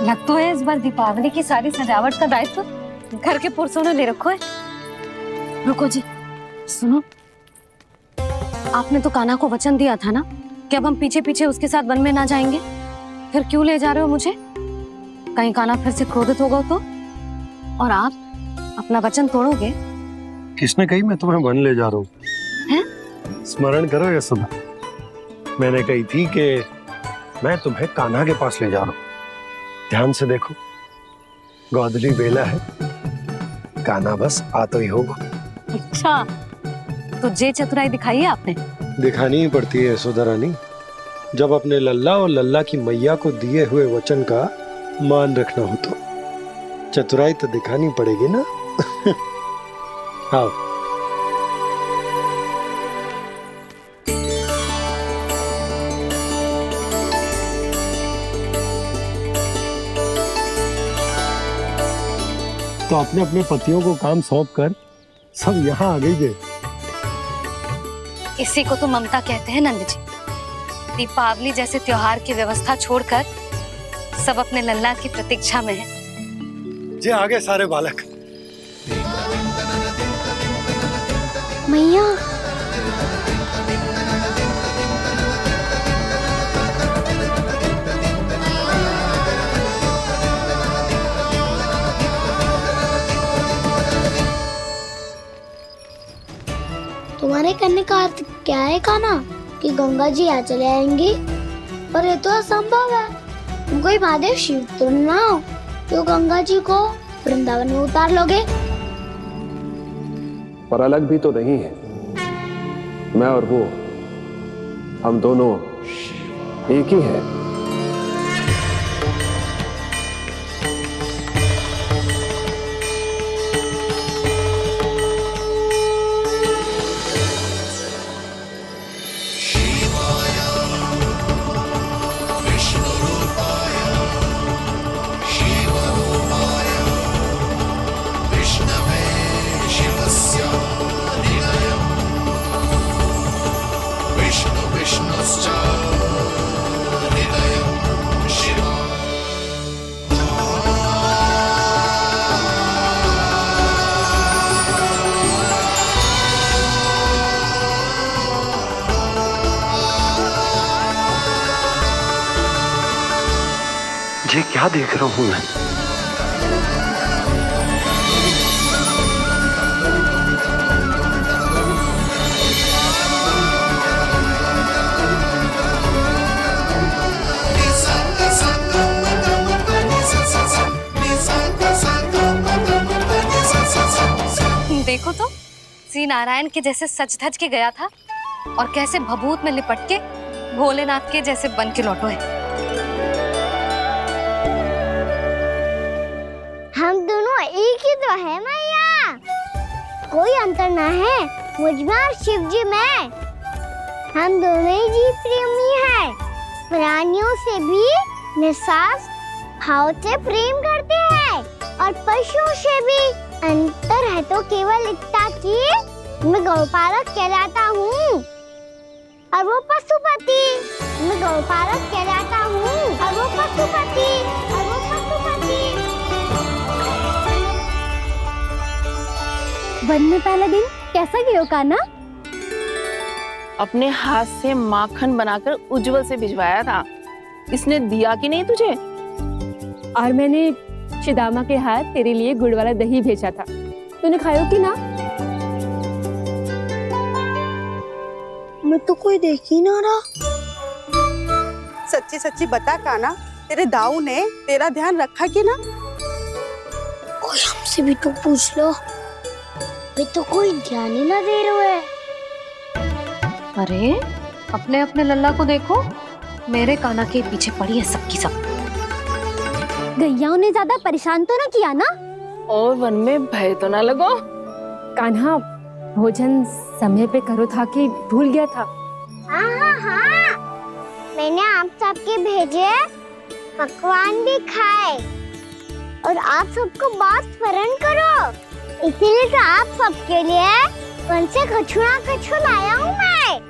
लग तो है इस बार दीपावली की सारी सजावट का दायित्व घर के पुरुषों ने ले रखो है। रुको जी, सुनो, आपने तो कान्हा को वचन दिया था ना कि अब हम पीछे पीछे उसके साथ वन में ना जाएंगे। फिर क्यों ले जा रहे हो मुझे? कहीं कान्हा फिर से क्रोधित होगा तो? और आप अपना वचन तोड़ोगे? किसने कही मैं तुम्हें वन ले जा रहा हूँ? स्मरण करो यशोदा, मैंने कही थी कि मैं तुम्हें कान्हा के पास ले जा रहा हूँ। ध्यान से देखो, गोधली बेला है, कान्हा बस आ तो ही होगा। अच्छा, तो जे चतुराई दिखाई है आपने? दिखानी ही पड़ती है यशोदा रानी, जब अपने लल्ला और लल्ला की मैया को दिए हुए वचन का मान रखना हो तो चतुराई तो दिखानी पड़ेगी ना। आओ। तो अपने अपने पतियों को काम सौंप कर सब यहाँ आ गई थे। इसी को तो ममता कहते हैं नंद जी। दीपावली जैसे त्योहार की व्यवस्था छोड़कर सब अपने लल्ला की प्रतीक्षा में हैं। जे आगे सारे बालक। मैया, तुम्हारे कहने का अर्थ क्या है कान्हा? कि गंगा जी यहाँ चले आएंगी? पर ये तो असंभव है। तुम कोई महादेव शिव तो ना हो जो गंगा जी को वृंदावन में उतार लोगे? पर अलग भी तो नहीं है। मैं और वो, हम दोनों एक ही हैं। ये क्या देख रहा हूं मैं? देखो तो श्री नारायण के जैसे सज धज के गया था और कैसे भभूत में लिपट के भोलेनाथ के जैसे बन के लौटो है। हम दोनों एक ही तो है मैया, कोई अंतर ना है मुझ में और शिव जी में। हम दोनों ही जीव प्रेमी हैं, प्राणियों से भी निस्वार्थ भाव से प्रेम करते हैं और पशुओं से भी। अंतर है तो केवल इतना कि मैं गौपालक कहलाता हूँ और वो पशुपति। मैं गौपालक कहलाता हूँ और वो पशुपति। वन में पहला दिन कैसा गया कान्हा? अपने हाथ से माखन बनाकर उज्जवल से भिजवाया था। इसने दिया कि नहीं तुझे? और मैंने शिदामा के हाथ तेरे लिए गुड़ वाला दही भेजा था, तूने खाया कि ना? मैं तो कोई देख ही ना रहा। सच्ची सच्ची बता कान्हा, तेरे दाऊ ने तेरा ध्यान रखा कि ना? कोई हमसे भी तो पूछ लो, वे तो कोई ध्यान ही ना दे रहे हैं। अरे अपने अपने लल्ला को देखो, मेरे कान्हा के पीछे पड़ी है सबकी सब। गैयाओं ने ज्यादा परेशान तो ना किया ना? और वन में भय तो ना लगो? कान्हा भोजन समय पे करो था कि भूल गया था? हाँ, मैंने आप सबके भेजे पकवान भी खाए और आप सबको बात स्मरण करो, इसीलिए तो आप सबके लिए वन से कछु ना कछु लाया हूँ मैं।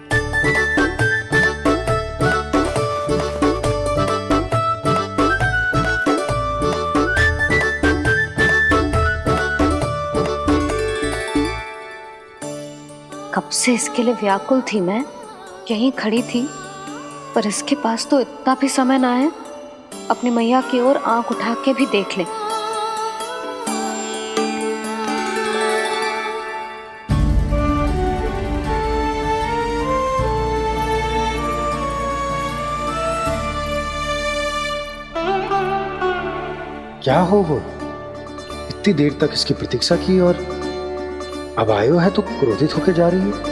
कब से इसके लिए व्याकुल थी मैं, यहीं खड़ी थी, पर इसके पास तो इतना भी समय ना है अपनी मैया की ओर आंख उठा के भी देख ले। क्या हो वो? इतनी देर तक इसकी प्रतीक्षा की और अब आयो है तो क्रोधित होकर जा रही है।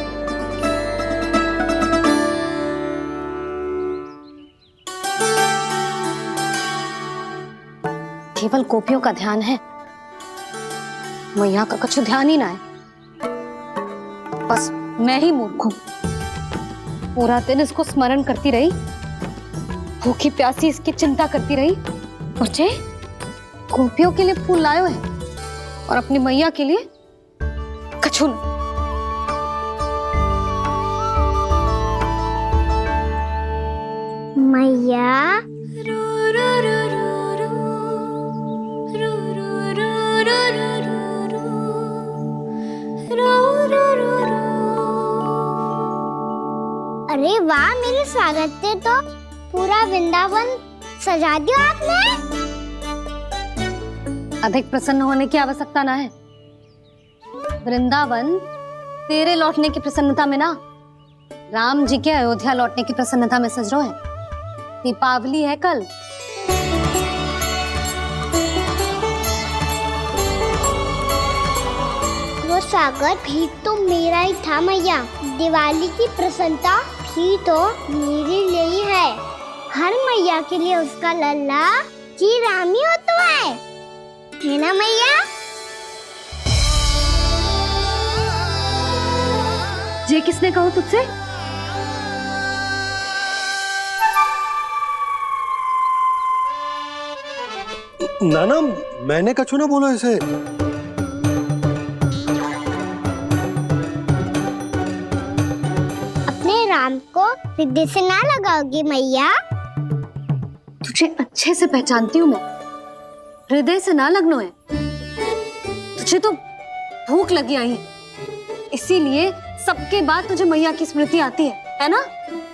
केवल गोपियों का ध्यान है, मैया का कुछ ध्यान ही ना है। बस मैं ही मूर्ख हूं, पूरा दिन इसको स्मरण करती रही, भूखी प्यासी इसकी चिंता करती रही। बच्चे गोपियों के लिए फूल लायो है और अपनी मैया के लिए कछु नहीं। मैया अरे वाह, मेरे स्वागत से तो पूरा वृंदावन सजा दिया आपने। अधिक प्रसन्न होने की आवश्यकता ना है। वृंदावन तेरे लौटने की प्रसन्नता में ना, राम जी के अयोध्या लौटने की प्रसन्नता में सज रहे हैं। दीपावली है कल। स्वागत भी तो मेरा ही था मैया। दिवाली की प्रसन्नता भी तो मेरे लिए ही है। हर मैया के लिए उसका लल्ला की रामी होता है ना मैया? ये किसने कहा तुझसे? नाना, मैंने कछु ना बोला इसे। अपने राम को हृदय से ना लगाओगी मैया? तुझे अच्छे से पहचानती हूँ मैं, हृदय से ना लगनो है। तुझे तो भूख लगी आई है, इसीलिए सबके बाद तुझे मैया की स्मृति आती है ना?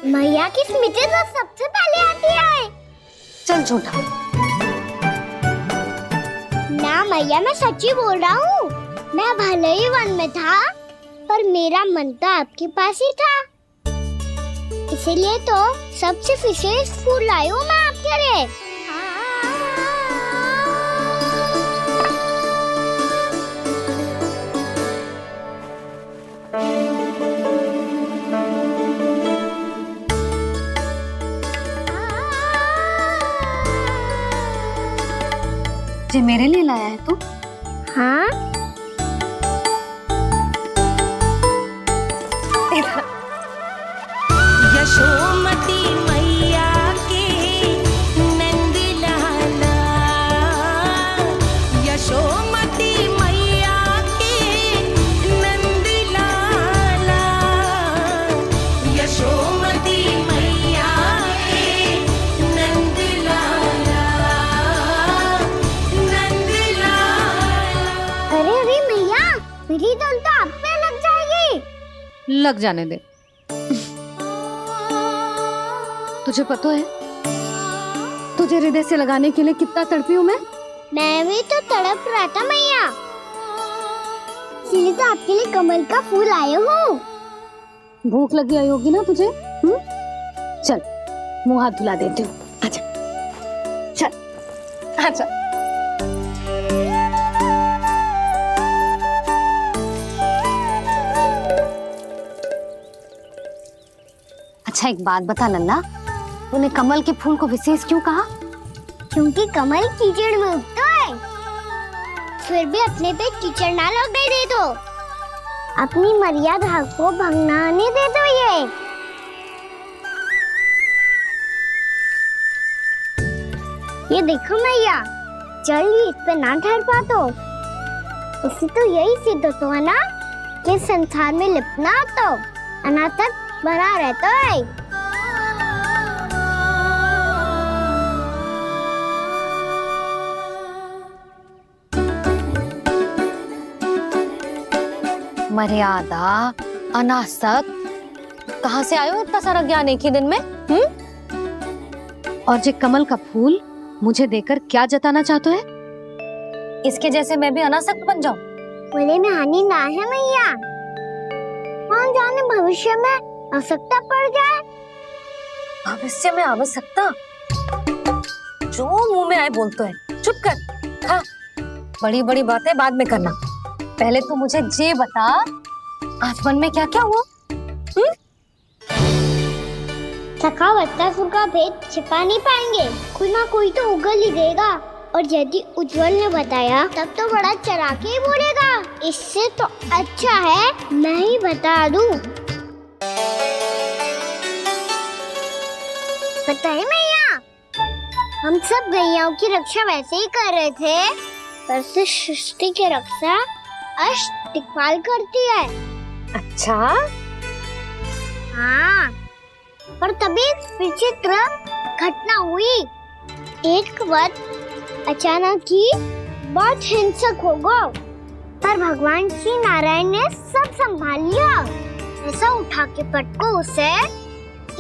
मैया की स्मृति तो सबसे पहले आती है। चल झूठा। ना मैया, मैं सच्ची बोल रहा हूँ। मैं भले ही वन में था, पर मेरा मन तो आपके पास ही था। इसीलिए तो सबसे विशेष फूल लाई हूँ मैं आपके लिए। ये मेरे लिए लाया है तू? हाँ। यशोमती मैया के नंद लाला, यशोमती मैया के नंद लाला, यशोमती मैया के नंद लाला, नंद लाला। अरे अरे मैया, मेरी धुन तो आप पे लग जाएगी। लग जाने दे। तुझे पता है तुझे हृदय से लगाने के लिए कितना तड़पी हूँ मैं? मैं भी तो तड़प रहा था मैया, इसलिए तो आपके लिए कमल का फूल आया हूँ। भूख लगी आई होगी ना तुझे? चल मुंह हाथ धुला देती हूँ। आजा, चल आजा। अच्छा एक बात बता लल्ला, तूने कमल के फूल को विशेष क्यों कहा? क्योंकि कमल कीचड़ में उगता है, फिर भी अपने पे कीचड़ ना लगने दे दो। अपनी मर्यादा को भंग ना आने दे दो। ये देखो मैया, जल भी इस पे ना ठहर पा तो इससे तो यही सिद्ध होता है ना कि संसार में लिपना तो अनाथ तक बना रहता है। मर्यादा, अनासक्त, कहाँ से आयो इतना सारा ज्ञान एक ही दिन में? और ये कमल का फूल मुझे देकर क्या जताना चाहते है? इसके जैसे मैं भी अनासक्त बन जाऊं? बोले में हानि ना है मैया, कौन जाने भविष्य में आवश्यकता पड़ जाए। भविष्य में आवश्यकता? जो मुंह में आए बोलते हैं, चुप कर। हाँ, बड़ी बड़ी बातें बाद में करना, पहले तो मुझे ये बता आज वन में क्या क्या हुआ? सखावत्तासुर का भेद छिपा नहीं पाएंगे, कोई ना कोई तो उगल ही देगा। और यदि उज्जवल ने बताया तब तो बड़ा चढ़ा के ही बोलेगा। इससे तो अच्छा है मैं ही बता दूं। पता है मैया, हम सब गैयाओं की रक्षा वैसे ही कर रहे थे, पर से सृष्टि की रक्षा अष्टदिक्पाल करती है। अच्छा? हाँ, पर तभी विचित्र घटना हुई। एक वक्त अचानक ही बहुत हिंसक हो गया, पर भगवान श्री नारायण ने सब संभाल लिया। ऐसा उठा के पटको उसे,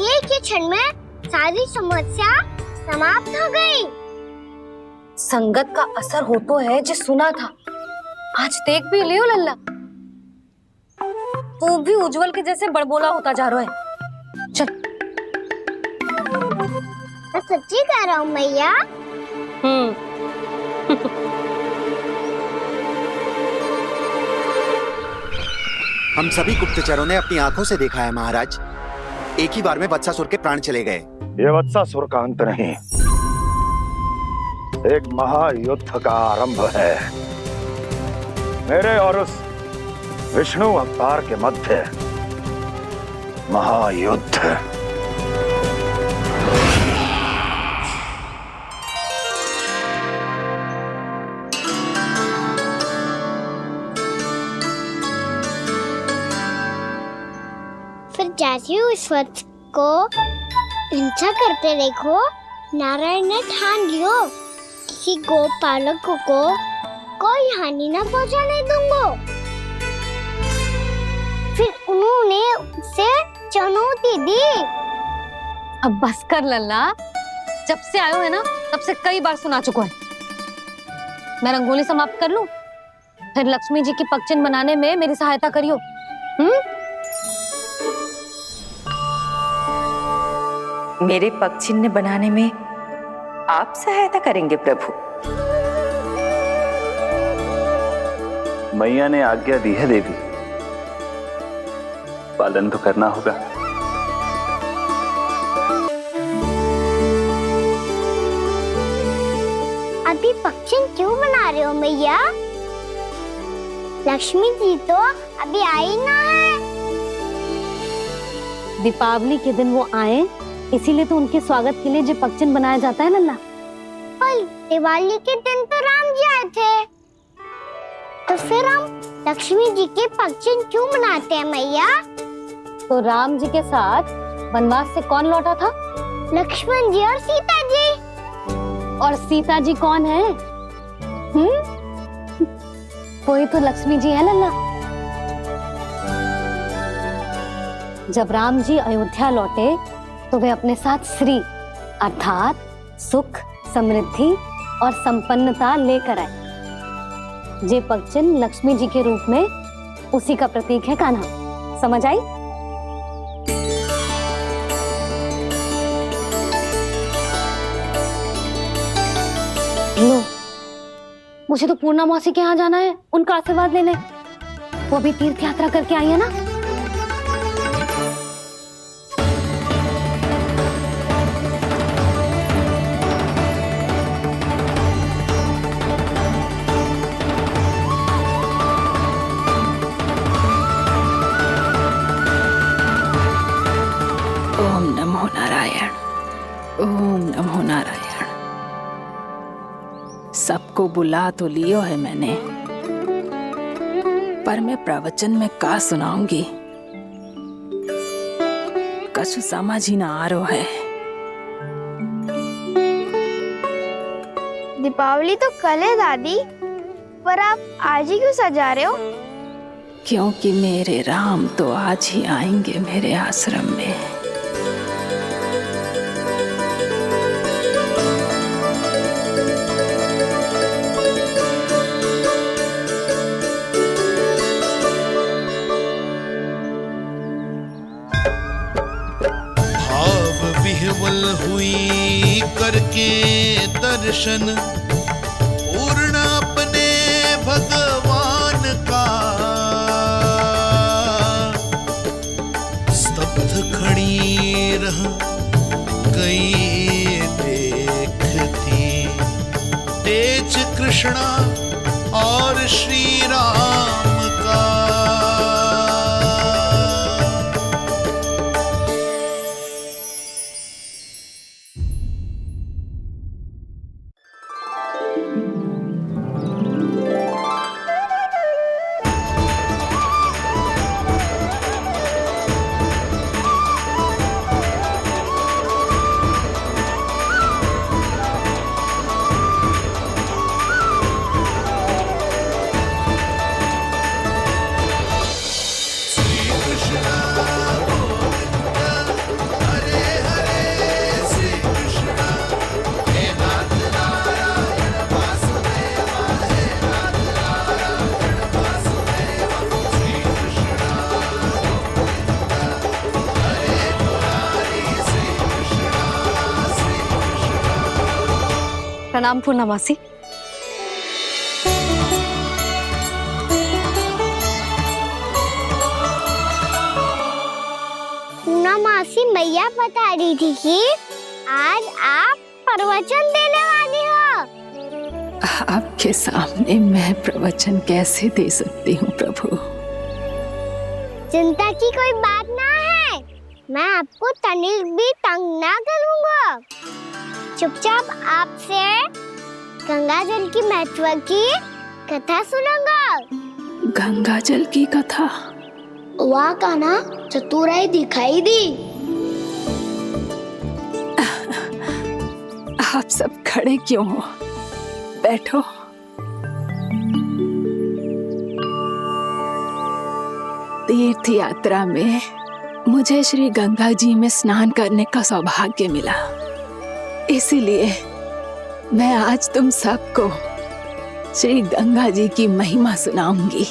एक ही क्षण में सारी समस्या समाप्त हो गई। संगत का असर हो तो है जो सुना था, आज देख भी लियो लल्ला, तू भी उज्जवल के जैसे बड़बोला होता जा रहा है। चल। मैं सच्ची कह रहा हूँ मैया। हम सभी गुप्तचरों ने अपनी आंखों से देखा है महाराज। एक ही बार में वत्सासुर के प्राण चले गए। ये वत्सासुर का अंत नहीं, एक महायुद्ध का आरंभ है। मेरे और उस विष्णु अवतार के मध्य महायुद्ध। फिर जैसे ही उस वत्स को हिंसा करते देखो, नारायण ने ठान लियो किसी गोपालक को कोई हानि न पहुंचाने दूंगा। फिर उन्होंने उसे चुनौती दी। अब बस कर लल्ला, जब से आयो है ना तब से कई बार सुना चुका है। मैं रंगोली समाप्त कर लूं, फिर लक्ष्मी जी की पगचिन बनाने में मेरी सहायता करियो। मेरे पगचिन्ह बनाने में आप सहायता करेंगे प्रभु? मैया ने आज्ञा दी है देवी, पालन तो करना होगा। अभी पगचिन क्यों बना रहे हो मैया? लक्ष्मी जी तो अभी आई ना है। दीपावली के दिन वो आए, इसीलिए तो उनके स्वागत के लिए जो पगचिन बनाया जाता है लल्ला। पर दिवाली के दिन तो राम जी आए थे, तो फिर हम लक्ष्मी जी के पगचिन क्यों बनाते हैं मैया? तो राम जी के साथ वनवास से कौन लौटा था? लक्ष्मण जी और सीता जी। और सीता जी कौन है? वही तो लक्ष्मी जी है लल्ला। जब राम जी अयोध्या लौटे तो वे अपने साथ श्री अर्थात सुख, समृद्धि और संपन्नता लेकर आए। जे पगचिन लक्ष्मी जी के रूप में उसी का प्रतीक है कान्हा। समझ आई? लो, मुझे तो पूर्णा मौसी के यहाँ जाना है, उनका आशीर्वाद लेने। वो भी तीर्थ यात्रा करके आई है ना। ओम नमो नारायण, ओम नमो नारायण। सबको बुला तो लियो है मैंने, पर मैं प्रवचन में का सुनाऊंगी, कछु समझ ही ना आ रहा है। दीपावली तो कल है दादी, पर आप आज ही क्यों सजा रहे हो? क्योंकि मेरे राम तो आज ही आएंगे मेरे आश्रम में। विह्वल हुई करके दर्शन, पूर्ण अपने भगवान का, स्तब्ध खड़ी रह गई देखती तेज कृष्णा और श्री राम का। प्रणाम पूर्णमासी। मैया बता रही थी कि आज आप प्रवचन देने वाली हो। आपके सामने मैं प्रवचन कैसे दे सकती हूँ प्रभु? चिंता की कोई बात ना है, मैं आपको तनिक भी तंग ना करूँगा। चुपचाप आपसे गंगा जल की महत्व की कथा सुनूंगा। गंगा जल की कथा? वाह कान्हा, चतुराई दिखाई दी। आप सब खड़े क्यों हो? बैठो। तीर्थ यात्रा में मुझे श्री गंगा जी में स्नान करने का सौभाग्य मिला, इसीलिए मैं आज तुम सबको श्री गंगा जी की महिमा सुनाऊंगी।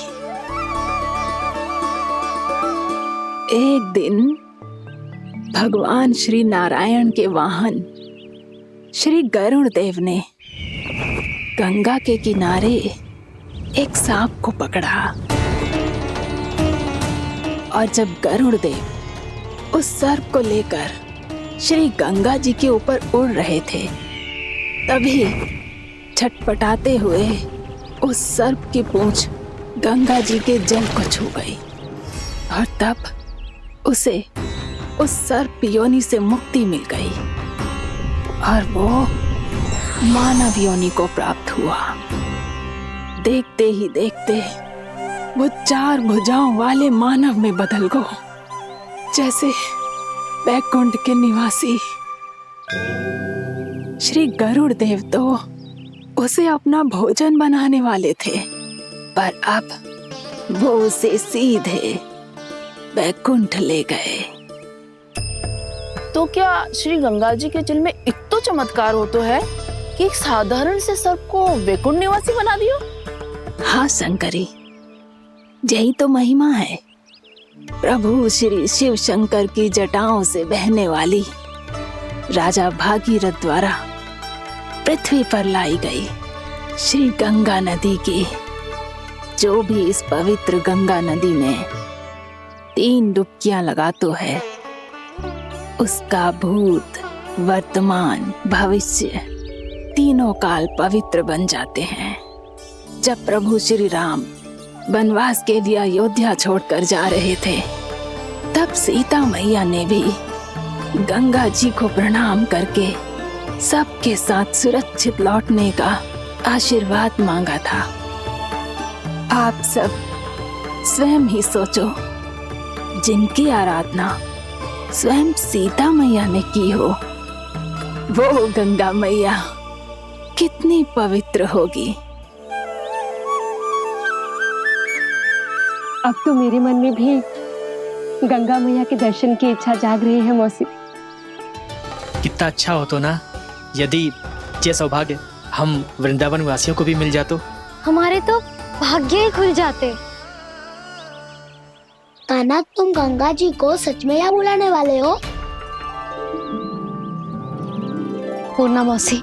एक दिन भगवान श्री नारायण के वाहन श्री गरुड़ देव ने गंगा के किनारे एक सांप को पकड़ा, और जब गरुड़ देव उस सर्प को लेकर श्री गंगा जी के ऊपर उड़ रहे थे, तभी छटपटाते हुए उस सर्प की पूंछ गंगा जी के जल को छू गई, और तब उसे उस सर्प योनि से मुक्ति मिल गई और वो मानव योनि को प्राप्त हुआ। देखते ही देखते वो 4 भुजाओं वाले मानव में बदल गया, जैसे बैकुंठ के निवासी। श्री गरुड़ देव तो उसे अपना भोजन बनाने वाले थे, पर अब वो उसे सीधे बैकुंठ ले गए। तो क्या श्री गंगा जी के जल में इतना चमत्कार हो तो है कि एक साधारण से सर्प को वैकुंठ निवासी बना दियो? हाँ शंकरी, यही तो महिमा है। प्रभु श्री शिव शंकर की जटाओं से बहने वाली राजा भागीरथ द्वारा पृथ्वी पर लाई गई श्री गंगा नदी की, जो भी इस पवित्र गंगा नदी में 3 डुबकियां लगातो है, उसका भूत, वर्तमान, भविष्य तीनों काल पवित्र बन जाते हैं। जब प्रभु श्री राम वनवास के लिए अयोध्या छोड़कर जा रहे थे, तब सीता मैया ने भी गंगा जी को प्रणाम करके सबके साथ सुरक्षित लौटने का आशीर्वाद मांगा था। आप सब स्वयं ही सोचो, जिनकी आराधना स्वयं सीता मैया ने की हो, वो गंगा मैया कितनी पवित्र होगी। अब तो मेरे मन में भी गंगा मैया के दर्शन की इच्छा जाग रही है मौसी। कितना अच्छा हो तो ना यदि ये सौभाग्य हम वृंदावन वासियों को भी मिल जातो। हमारे तो भाग्य ही खुल जाते। कान्हा, तुम गंगा जी को सच में यहाँ बुलाने वाले हो? पूर्णा मौसी,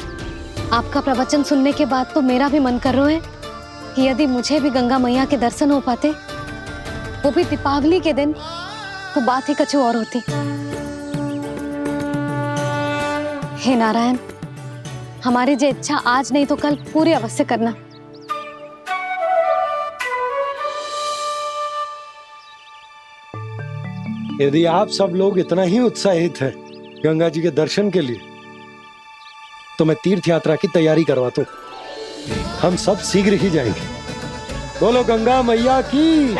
आपका प्रवचन सुनने के बाद तो मेरा भी मन कर रहा है कि यदि मुझे भी गंगा मैया के दर्शन हो पाते, वो भी दीपावली के दिन, तो बात ही कुछ और होती। हे नारायण, हमारी जो इच्छा आज नहीं तो कल पूरी अवश्य करना। यदि आप सब लोग इतना ही उत्साहित हैं गंगा जी के दर्शन के लिए, तो मैं तीर्थ यात्रा की तैयारी करवाता हूँ। हम सब शीघ्र ही जाएंगे। बोलो गंगा मैया की,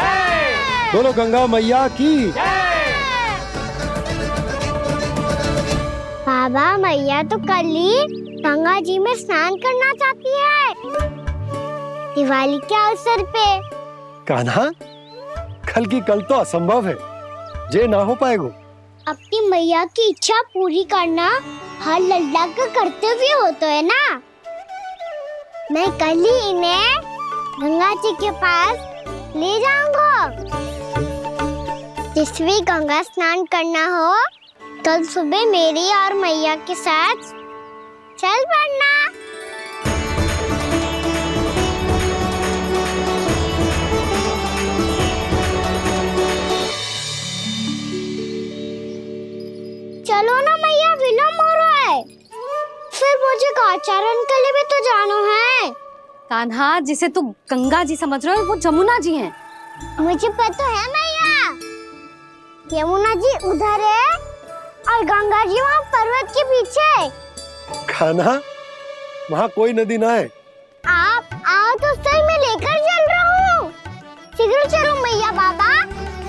बोलो गंगा मैया की। बाबा, मैया तो कल ही गंगा जी में स्नान करना चाहती है, दिवाली के अवसर पे। कान्हा, कल की कल तो असंभव है, जे ना हो पाएगा। अपनी मैया की इच्छा पूरी करना हर लल्ला का कर्तव्य होता है ना। मैं कल ही इन्हें गंगा जी के पास ले जाऊंगा। जिस भी गंगा स्नान करना हो, कल सुबह मेरी और मैया के साथ चल पड़ना। कान्हा, जिसे तू गंगा जी समझ रहे हो वो जमुना जी हैं। मुझे पता है मैया, यमुना जी उधर है और गंगा जी वहाँ पर्वत के पीछे। कान्हा, वहाँ कोई नदी ना है। आप आओ तो सही, मैं लेकर चल रहा हूँ। शीघ्र चलो मैया बाबा,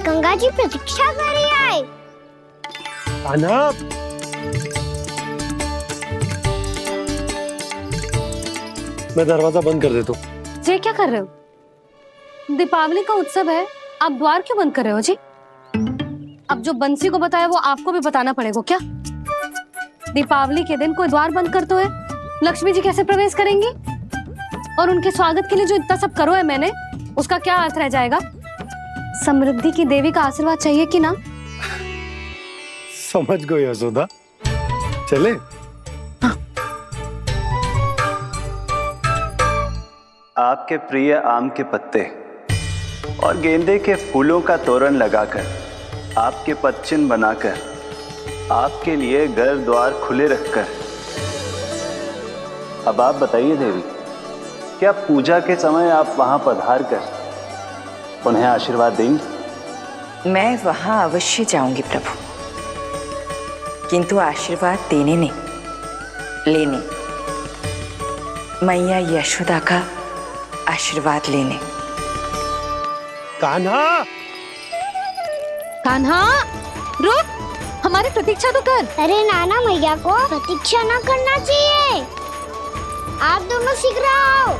गंगा जी प्रतीक्षा कर रही है। कान्हा, मैं दरवाजा बंद कर देता हूँ। ये क्या कर रहे हो? दीपावली का उत्सव है, आप द्वार क्यों बंद कर रहे हो जी? अब जो बंसी को बताया वो आपको भी बताना पड़ेगा क्या? दीपावली के दिन कोई द्वार बंद कर तो है, लक्ष्मी जी कैसे प्रवेश करेंगी? और उनके स्वागत के लिए जो इतना सब करो है मैंने, उसका क्या अर्थ रह जाएगा? समृद्धि की देवी का आशीर्वाद चाहिए कि ना? समझ गई यशोदा, चले? आपके प्रिय आम के पत्ते और गेंदे के फूलों का तोरण लगाकर, आपके पदचिन्ह बनाकर, आपके लिए घर द्वार खुले रखकर, अब आप बताइए देवी, क्या पूजा के समय आप वहां पधार कर उन्हें आशीर्वाद देंगी? मैं वहां अवश्य जाऊंगी प्रभु, किंतु आशीर्वाद देने नहीं, लेने, मैया यशोदा का आशीर्वाद लेने। कान्हा, कान्हा, रुक, हमारी प्रतीक्षा तो कर। अरे नाना, मैया को प्रतीक्षा ना करना चाहिए। आप दोनों शीघ्र आओ।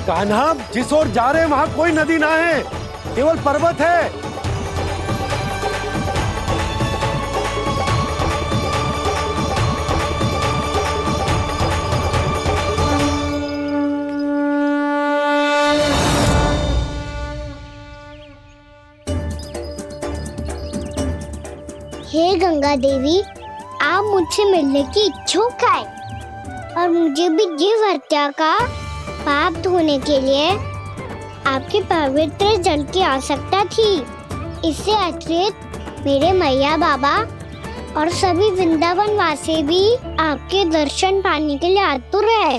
कान्हा, जिस ओर जा रहे हैं वहाँ कोई नदी ना है, केवल पर्वत है। हे गंगा देवी, आप मुझसे मिलने की इच्छुक है और मुझे भी जीव हत्या का पाप धोने के लिए आपके पवित्र जल की आवश्यकता थी। इससे अतिरिक्त मेरे मैया बाबा और सभी वृंदावन वासी भी आपके दर्शन पाने के लिए आतुर है।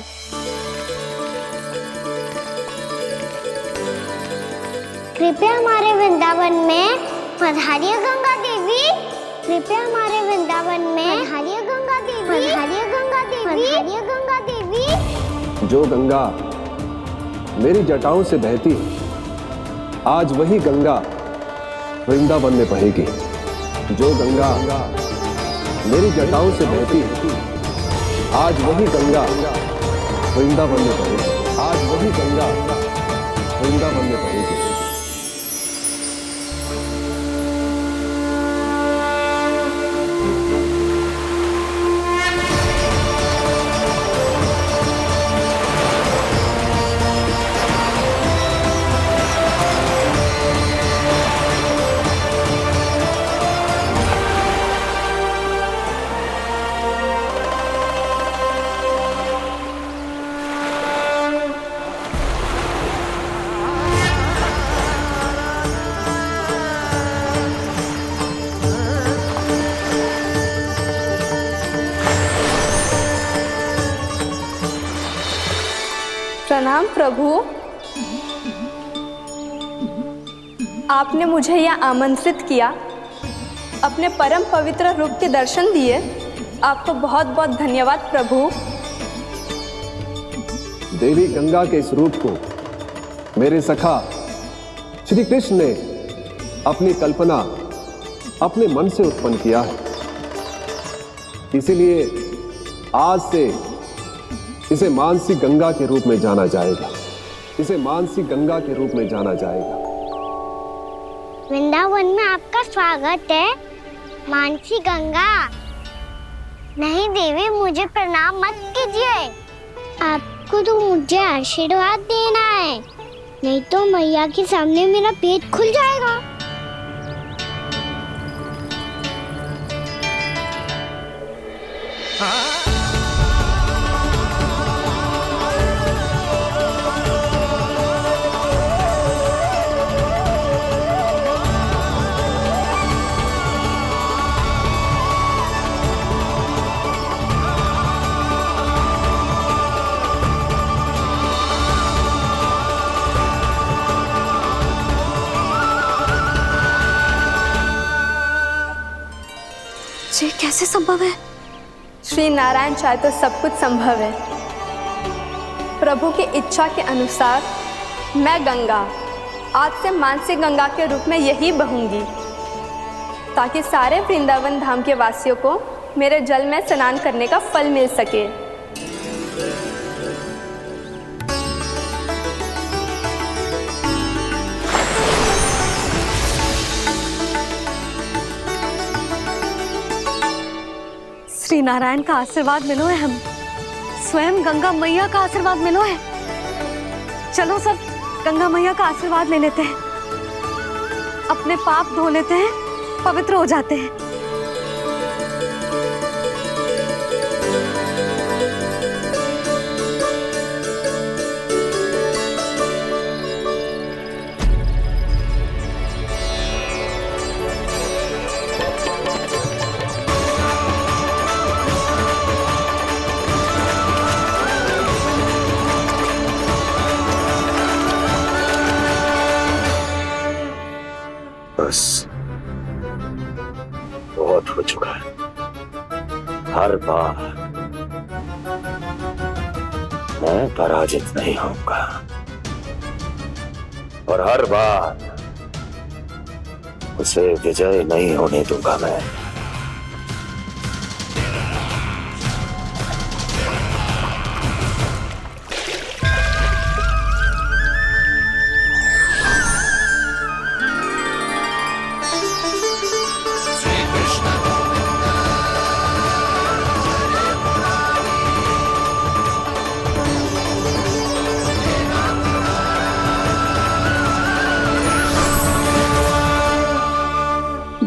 कृपया हमारे वृंदावन में पधारिए गंगा देवी। कृपया हमारे वृंदावन में पधारिए गंगा देवी। पधारिए गंगा देवी। पधारिए गंगा देवी। जो गंगा मेरी जटाओं से बहती है, आज वही गंगा वृंदावन में बहेगी। जो गंगा मेरी जटाओं से बहती है, आज वही गंगा वृंदावन में बहेगी। आज वही गंगा वृंदावन में बहेगी। प्रणाम प्रभु, आपने मुझे यहाँ आमंत्रित किया, अपने परम पवित्र रूप के दर्शन दिए, आपको बहुत बहुत धन्यवाद प्रभु। देवी गंगा के इस रूप को मेरे सखा श्री कृष्ण ने अपनी कल्पना अपने मन से उत्पन्न किया है। इसीलिए आज से इसे मानसी गंगा के रूप में जाना जाएगा। इसे मानसी गंगा के रूप में जाना जाएगा। वृंदावन में आपका स्वागत है। मानसी गंगा। नहीं देवी, मुझे प्रणाम मत कीजिए। आपको तो मुझे आशीर्वाद देना है, नहीं तो मैया के सामने मेरा पेट खुल जाएगा। ये कैसे संभव है? श्री नारायण चाहे तो सब कुछ संभव है। प्रभु की इच्छा के अनुसार मैं गंगा आज से मानसी गंगा के रूप में यही बहूंगी, ताकि सारे वृंदावन धाम के वासियों को मेरे जल में स्नान करने का फल मिल सके। श्री नारायण का आशीर्वाद मिलो है, हम स्वयं गंगा मैया का आशीर्वाद मिलो है। चलो सब गंगा मैया का आशीर्वाद ले लेते हैं, अपने पाप धो लेते हैं, पवित्र हो जाते हैं। बस बहुत हो चुका है। हर बार मैं पराजित नहीं होऊंगा और हर बार उसे विजय नहीं होने दूंगा मैं।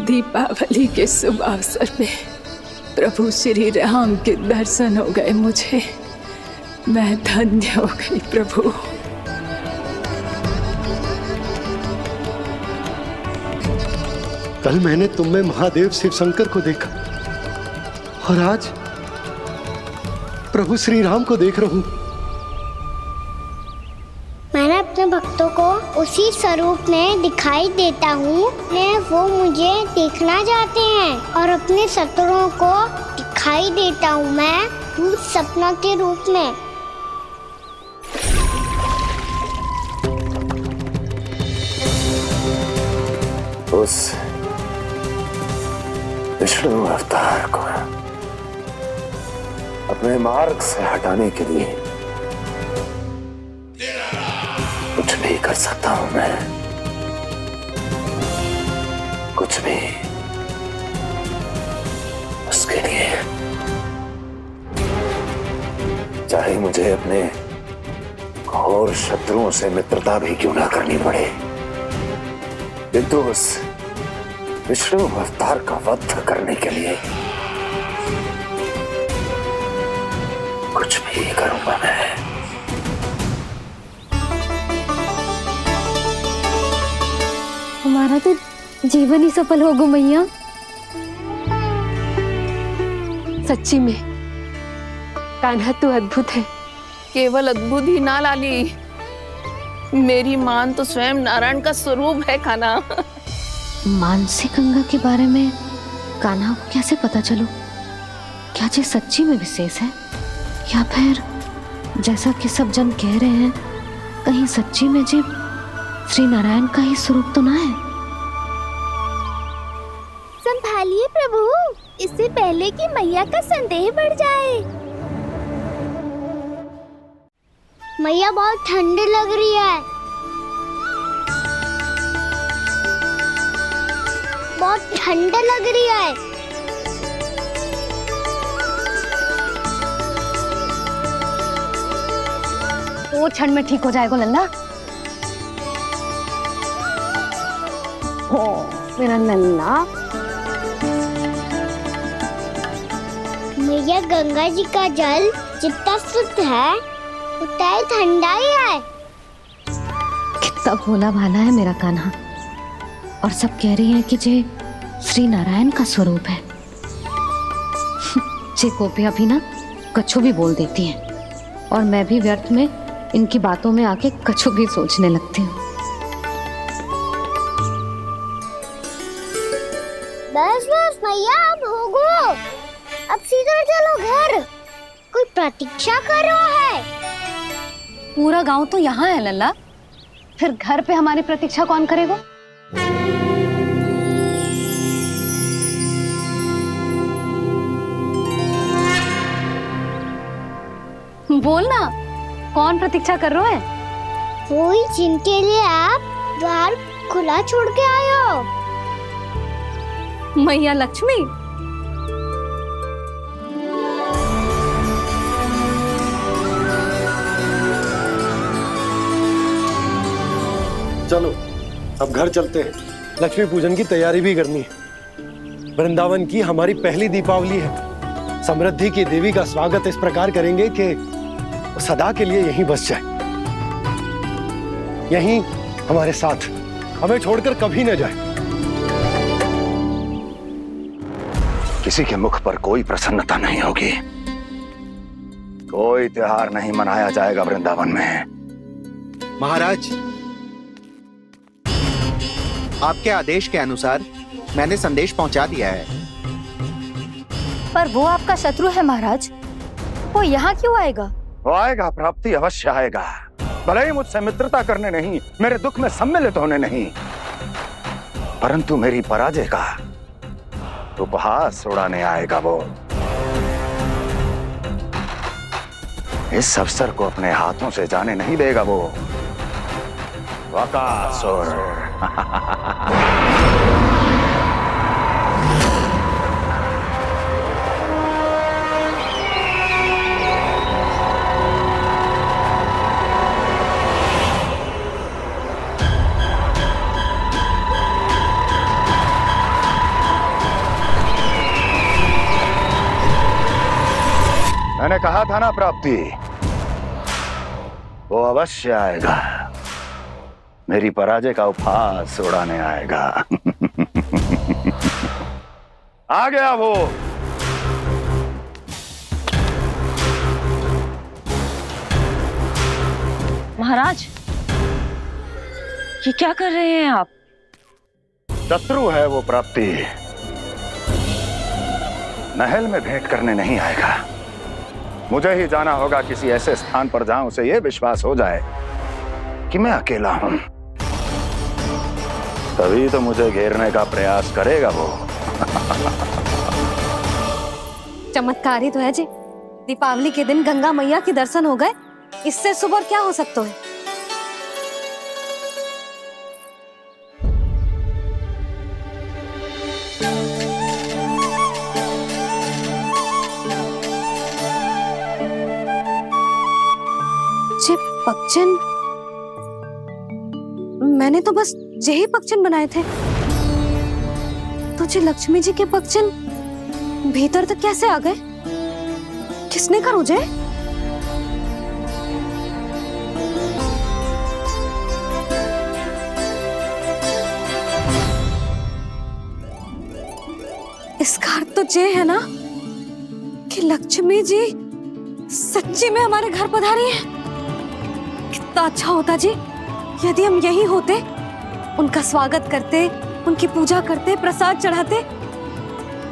दीपावली के शुभ अवसर में प्रभु श्री राम के दर्शन हो गए मुझे। मैं धन्य हो गई प्रभु। कल मैंने तुम में महादेव शिव शंकर को देखा और आज प्रभु श्री राम को देख रहा हूं। मैंने अपने भक्तों को उसी स्वरूप में दिखाई देता हूँ, वो मुझे देखना चाहते हैं और अपने शत्रुओं को दिखाई देता हूँ मैं भूत सपना के रूप में। उस विष्णु अवतार को अपने मार्ग से हटाने के लिए कुछ भी कर सकता हूं मैं, कुछ भी। उसके लिए चाहे मुझे अपने घोर शत्रुओं से मित्रता भी क्यों ना करनी पड़े, किंतु उस विष्णु अवतार का वध करने के लिए कुछ भी करूंगा मैं। हमारा तो जीवन ही सफल होगा मैया। सच्ची में कान्हा तू अद्भुत है। केवल अद्भुत ही ना लाली, मेरी मान तो स्वयं नारायण का स्वरूप है कान्हा। मानसी गंगा के बारे में कान्हा को कैसे पता चलो? क्या ये सच्ची में विशेष है या फिर जैसा कि सब जन कह रहे हैं, कहीं सच्ची में जी श्री नारायण का ही स्वरूप तो ना है? संभालिए प्रभु, इससे पहले कि मैया का संदेह बढ़ जाए। मैया बहुत ठंडी लग रही है, बहुत ठंडा लग रही है। 2 क्षण में ठीक हो जाएगा लल्ला। हो मेरा लल्ला। मैया गंगा जी का जल जितना शुद्ध है उतना ही ठंडा ही है। कितना भोला भाला है मेरा कान्हा। और सब कह रही हैं कि जे श्री नारायण का स्वरूप है। जे गोपियां भी ना कछु भी बोल देती हैं और मैं भी व्यर्थ में इनकी बातों में आके कछु भी सोचने लगती हूँ। बस बस मैया अब हो गो। अब सीधा चलो घर। कोई प्रतीक्षा कर रहा है। पूरा गांव तो यहाँ है लल्ला, फिर घर पे हमारी प्रतीक्षा कौन करेगा? बोल ना, कौन प्रतीक्षा कर रहे हैं? वही जिनके लिए आप द्वार खुला छोड़ के आए हो। मैया लक्ष्मी। चलो अब घर चलते हैं। लक्ष्मी पूजन की तैयारी भी करनी है। वृंदावन की हमारी पहली दीपावली है। समृद्धि की देवी का स्वागत इस प्रकार करेंगे कि सदा के लिए यहीं बस जाए, यहीं हमारे साथ, हमें छोड़कर कभी न जाए। किसी के मुख पर कोई प्रसन्नता नहीं होगी। कोई त्योहार नहीं मनाया जाएगा वृंदावन में। महाराज, आपके आदेश के अनुसार मैंने संदेश पहुंचा दिया है। पर वो आपका शत्रु है महाराज, वो यहाँ क्यों आएगा? वो आएगा, प्राप्ति अवश्य आएगा। भले ही मुझसे मित्रता करने नहीं, मेरे दुख में सम्मिलित होने नहीं, परंतु मेरी पराजय का उपहास उड़ाने आएगा वो। इस अवसर को अपने हाथों से जाने नहीं देगा वो। बकासुर। मैंने कहा था ना प्राप्ति, वो अवश्य आएगा। मेरी पराजय का उपहास उड़ाने आएगा। आ गया वो। महाराज, ये क्या कर रहे हैं आप? शत्रु है वो प्राप्ति। महल में भेंट करने नहीं आएगा। मुझे ही जाना होगा किसी ऐसे स्थान पर जहां उसे यह विश्वास हो जाए कि मैं अकेला हूं। तभी तो मुझे घेरने का प्रयास करेगा वो। चमत्कार ही तो है जी। दीपावली के दिन गंगा मैया के दर्शन हो गए, इससे शुभ और क्या हो सकता है? पक्षन, मैंने तो बस यही पक्षन बनाए थे। तुझे लक्ष्मी जी के पक्षन भीतर तक कैसे आ गए? किसने कर मुझे? इसका अर्थ तो ये है ना कि लक्ष्मी जी सच्ची में हमारे घर पधारी है। कितना अच्छा होता जी यदि हम यही होते, उनका स्वागत करते, उनकी पूजा करते, प्रसाद चढ़ाते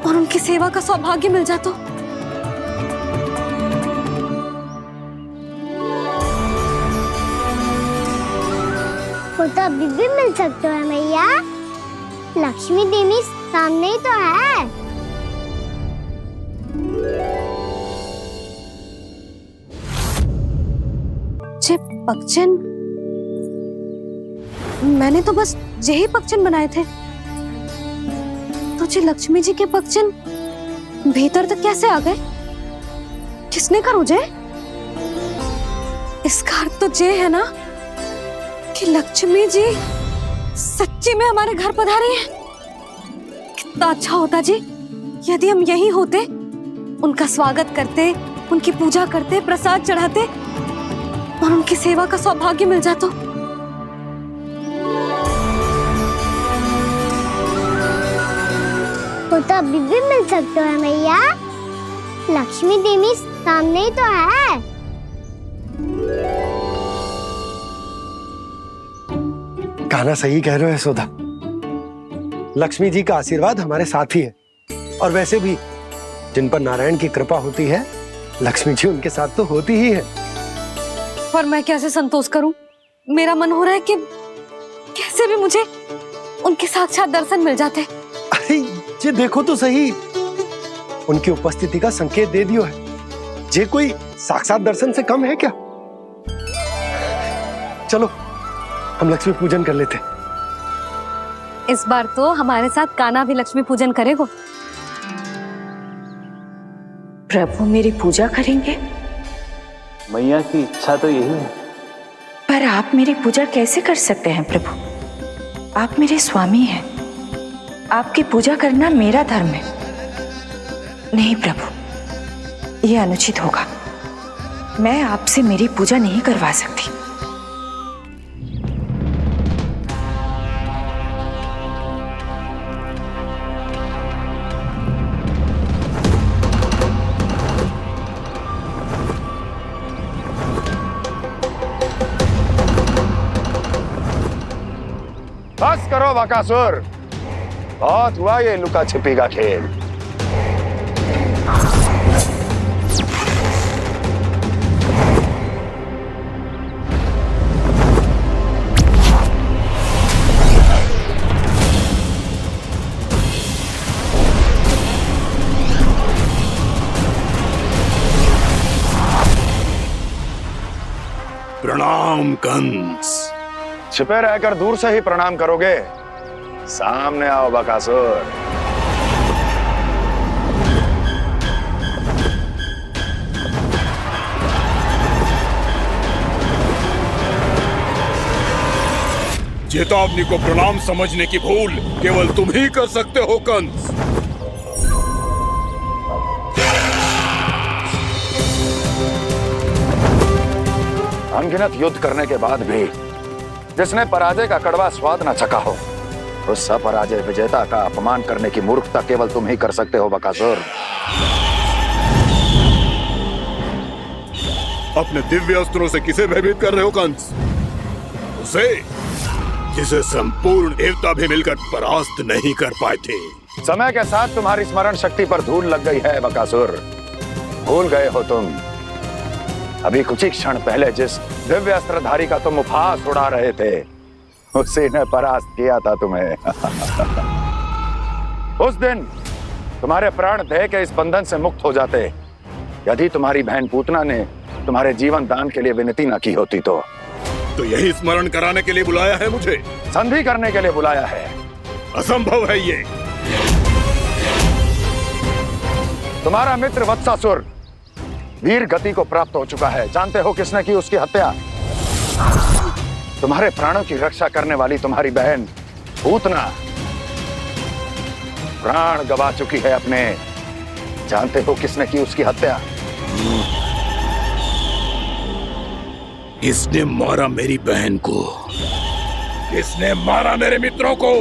और उनकी सेवा का सौभाग्य मिल जाता। वो तो अभी भी मिल सकते हैं मैया। लक्ष्मी देवी सामने ही तो है। पक्षन, मैंने तो बस यही पक्षन बनाए थे। तुझे लक्ष्मी जी के पक्षन भीतर तक कैसे आ गए? किसने कर मुझे? इसका अर्थ तो ये है ना कि लक्ष्मी जी सच्ची में हमारे घर पधारी है। कितना अच्छा होता जी यदि हम यहीं होते, उनका स्वागत करते, उनकी पूजा करते, प्रसाद चढ़ाते और उनकी सेवा का सौभाग्य मिल जाता। वो तो अभी भी मिल सकते हैं मैया। लक्ष्मी देवी सामने ही तो है। कान्हा सही कह रहे हो यशोदा। लक्ष्मी जी का आशीर्वाद हमारे साथ ही है, और वैसे भी जिन पर नारायण की कृपा होती है, लक्ष्मी जी उनके साथ तो होती ही है। पर मैं कैसे संतोष करूं? मेरा मन हो रहा है कि कैसे भी मुझे उनके साक्षात दर्शन मिल जाते। अरे ये देखो तो सही, उनकी उपस्थिति का संकेत दे दियो है। ये कोई साक्षात दर्शन से कम है क्या? चलो हम लक्ष्मी पूजन कर लेते। इस बार तो हमारे साथ कान्हा भी लक्ष्मी पूजन करेगा। प्रभु मेरी पूजा करेंगे? मैया की इच्छा तो यही है। पर आप मेरी पूजा कैसे कर सकते हैं प्रभु? आप मेरे स्वामी हैं। आपकी पूजा करना मेरा धर्म है। नहीं प्रभु, यह अनुचित होगा। मैं आपसे मेरी पूजा नहीं करवा सकती। बस करो बकासुर, बहुत हुआ ये लुका छिपी का खेल। प्रणाम कंस। छिपे रहकर दूर से ही प्रणाम करोगे? सामने आओ बकासुर। चेतावनी को प्रणाम समझने की भूल केवल तुम ही कर सकते हो कंस। अनगिनत युद्ध करने के बाद भी जिसने पराजय का कड़वा स्वाद न चखा हो, उस अपराजय विजेता का अपमान करने की मूर्खता केवल तुम ही कर सकते हो बकासुर। अपने दिव्य अस्त्रों से किसे भयभीत कर रहे हो कंस? उसे जिसे संपूर्ण देवता भी मिलकर परास्त नहीं कर पाए थे। समय के साथ तुम्हारी स्मरण शक्ति पर धूल लग गई है बकासुर। भूल गए हो तुम अभी कुछ ही क्षण पहले जिस दिव्य अस्त्रधारी का तुम उपहास उड़ा रहे थे, उसी ने परास्त किया था तुम्हें। उस दिन तुम्हारे प्राण देह के इस बंधन से मुक्त हो जाते यदि तुम्हारी बहन पूतना ने तुम्हारे जीवन दान के लिए विनती न की होती तो यही स्मरण कराने के लिए बुलाया है मुझे? संधि करने के लिए बुलाया है। असंभव है ये। तुम्हारा मित्र वत्सासुर वीर गति को प्राप्त हो चुका है। जानते हो किसने की उसकी हत्या? तुम्हारे प्राणों की रक्षा करने वाली तुम्हारी बहन पूतना प्राण गवा चुकी है अपने। जानते हो किसने की उसकी हत्या? किसने मारा मेरी बहन को? किसने मारा मेरे मित्रों को?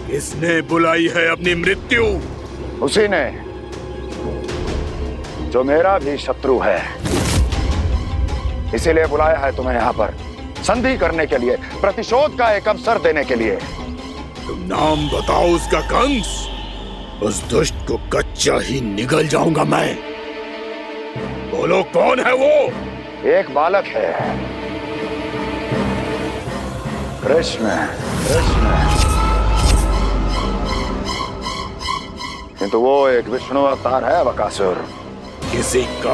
किसने बुलाई है अपनी मृत्यु? उसी ने जो मेरा भी शत्रु है। इसीलिए बुलाया है तुम्हें यहाँ पर संधि करने के लिए, प्रतिशोध का एक अवसर देने के लिए। तुम नाम बताओ उसका कंस। उस दुष्ट को कच्चा ही निगल जाऊंगा मैं। बोलो कौन है वो? एक बालक है, कृष्ण। किंतु वो एक विष्णु अवतार है बकासुर। किसी का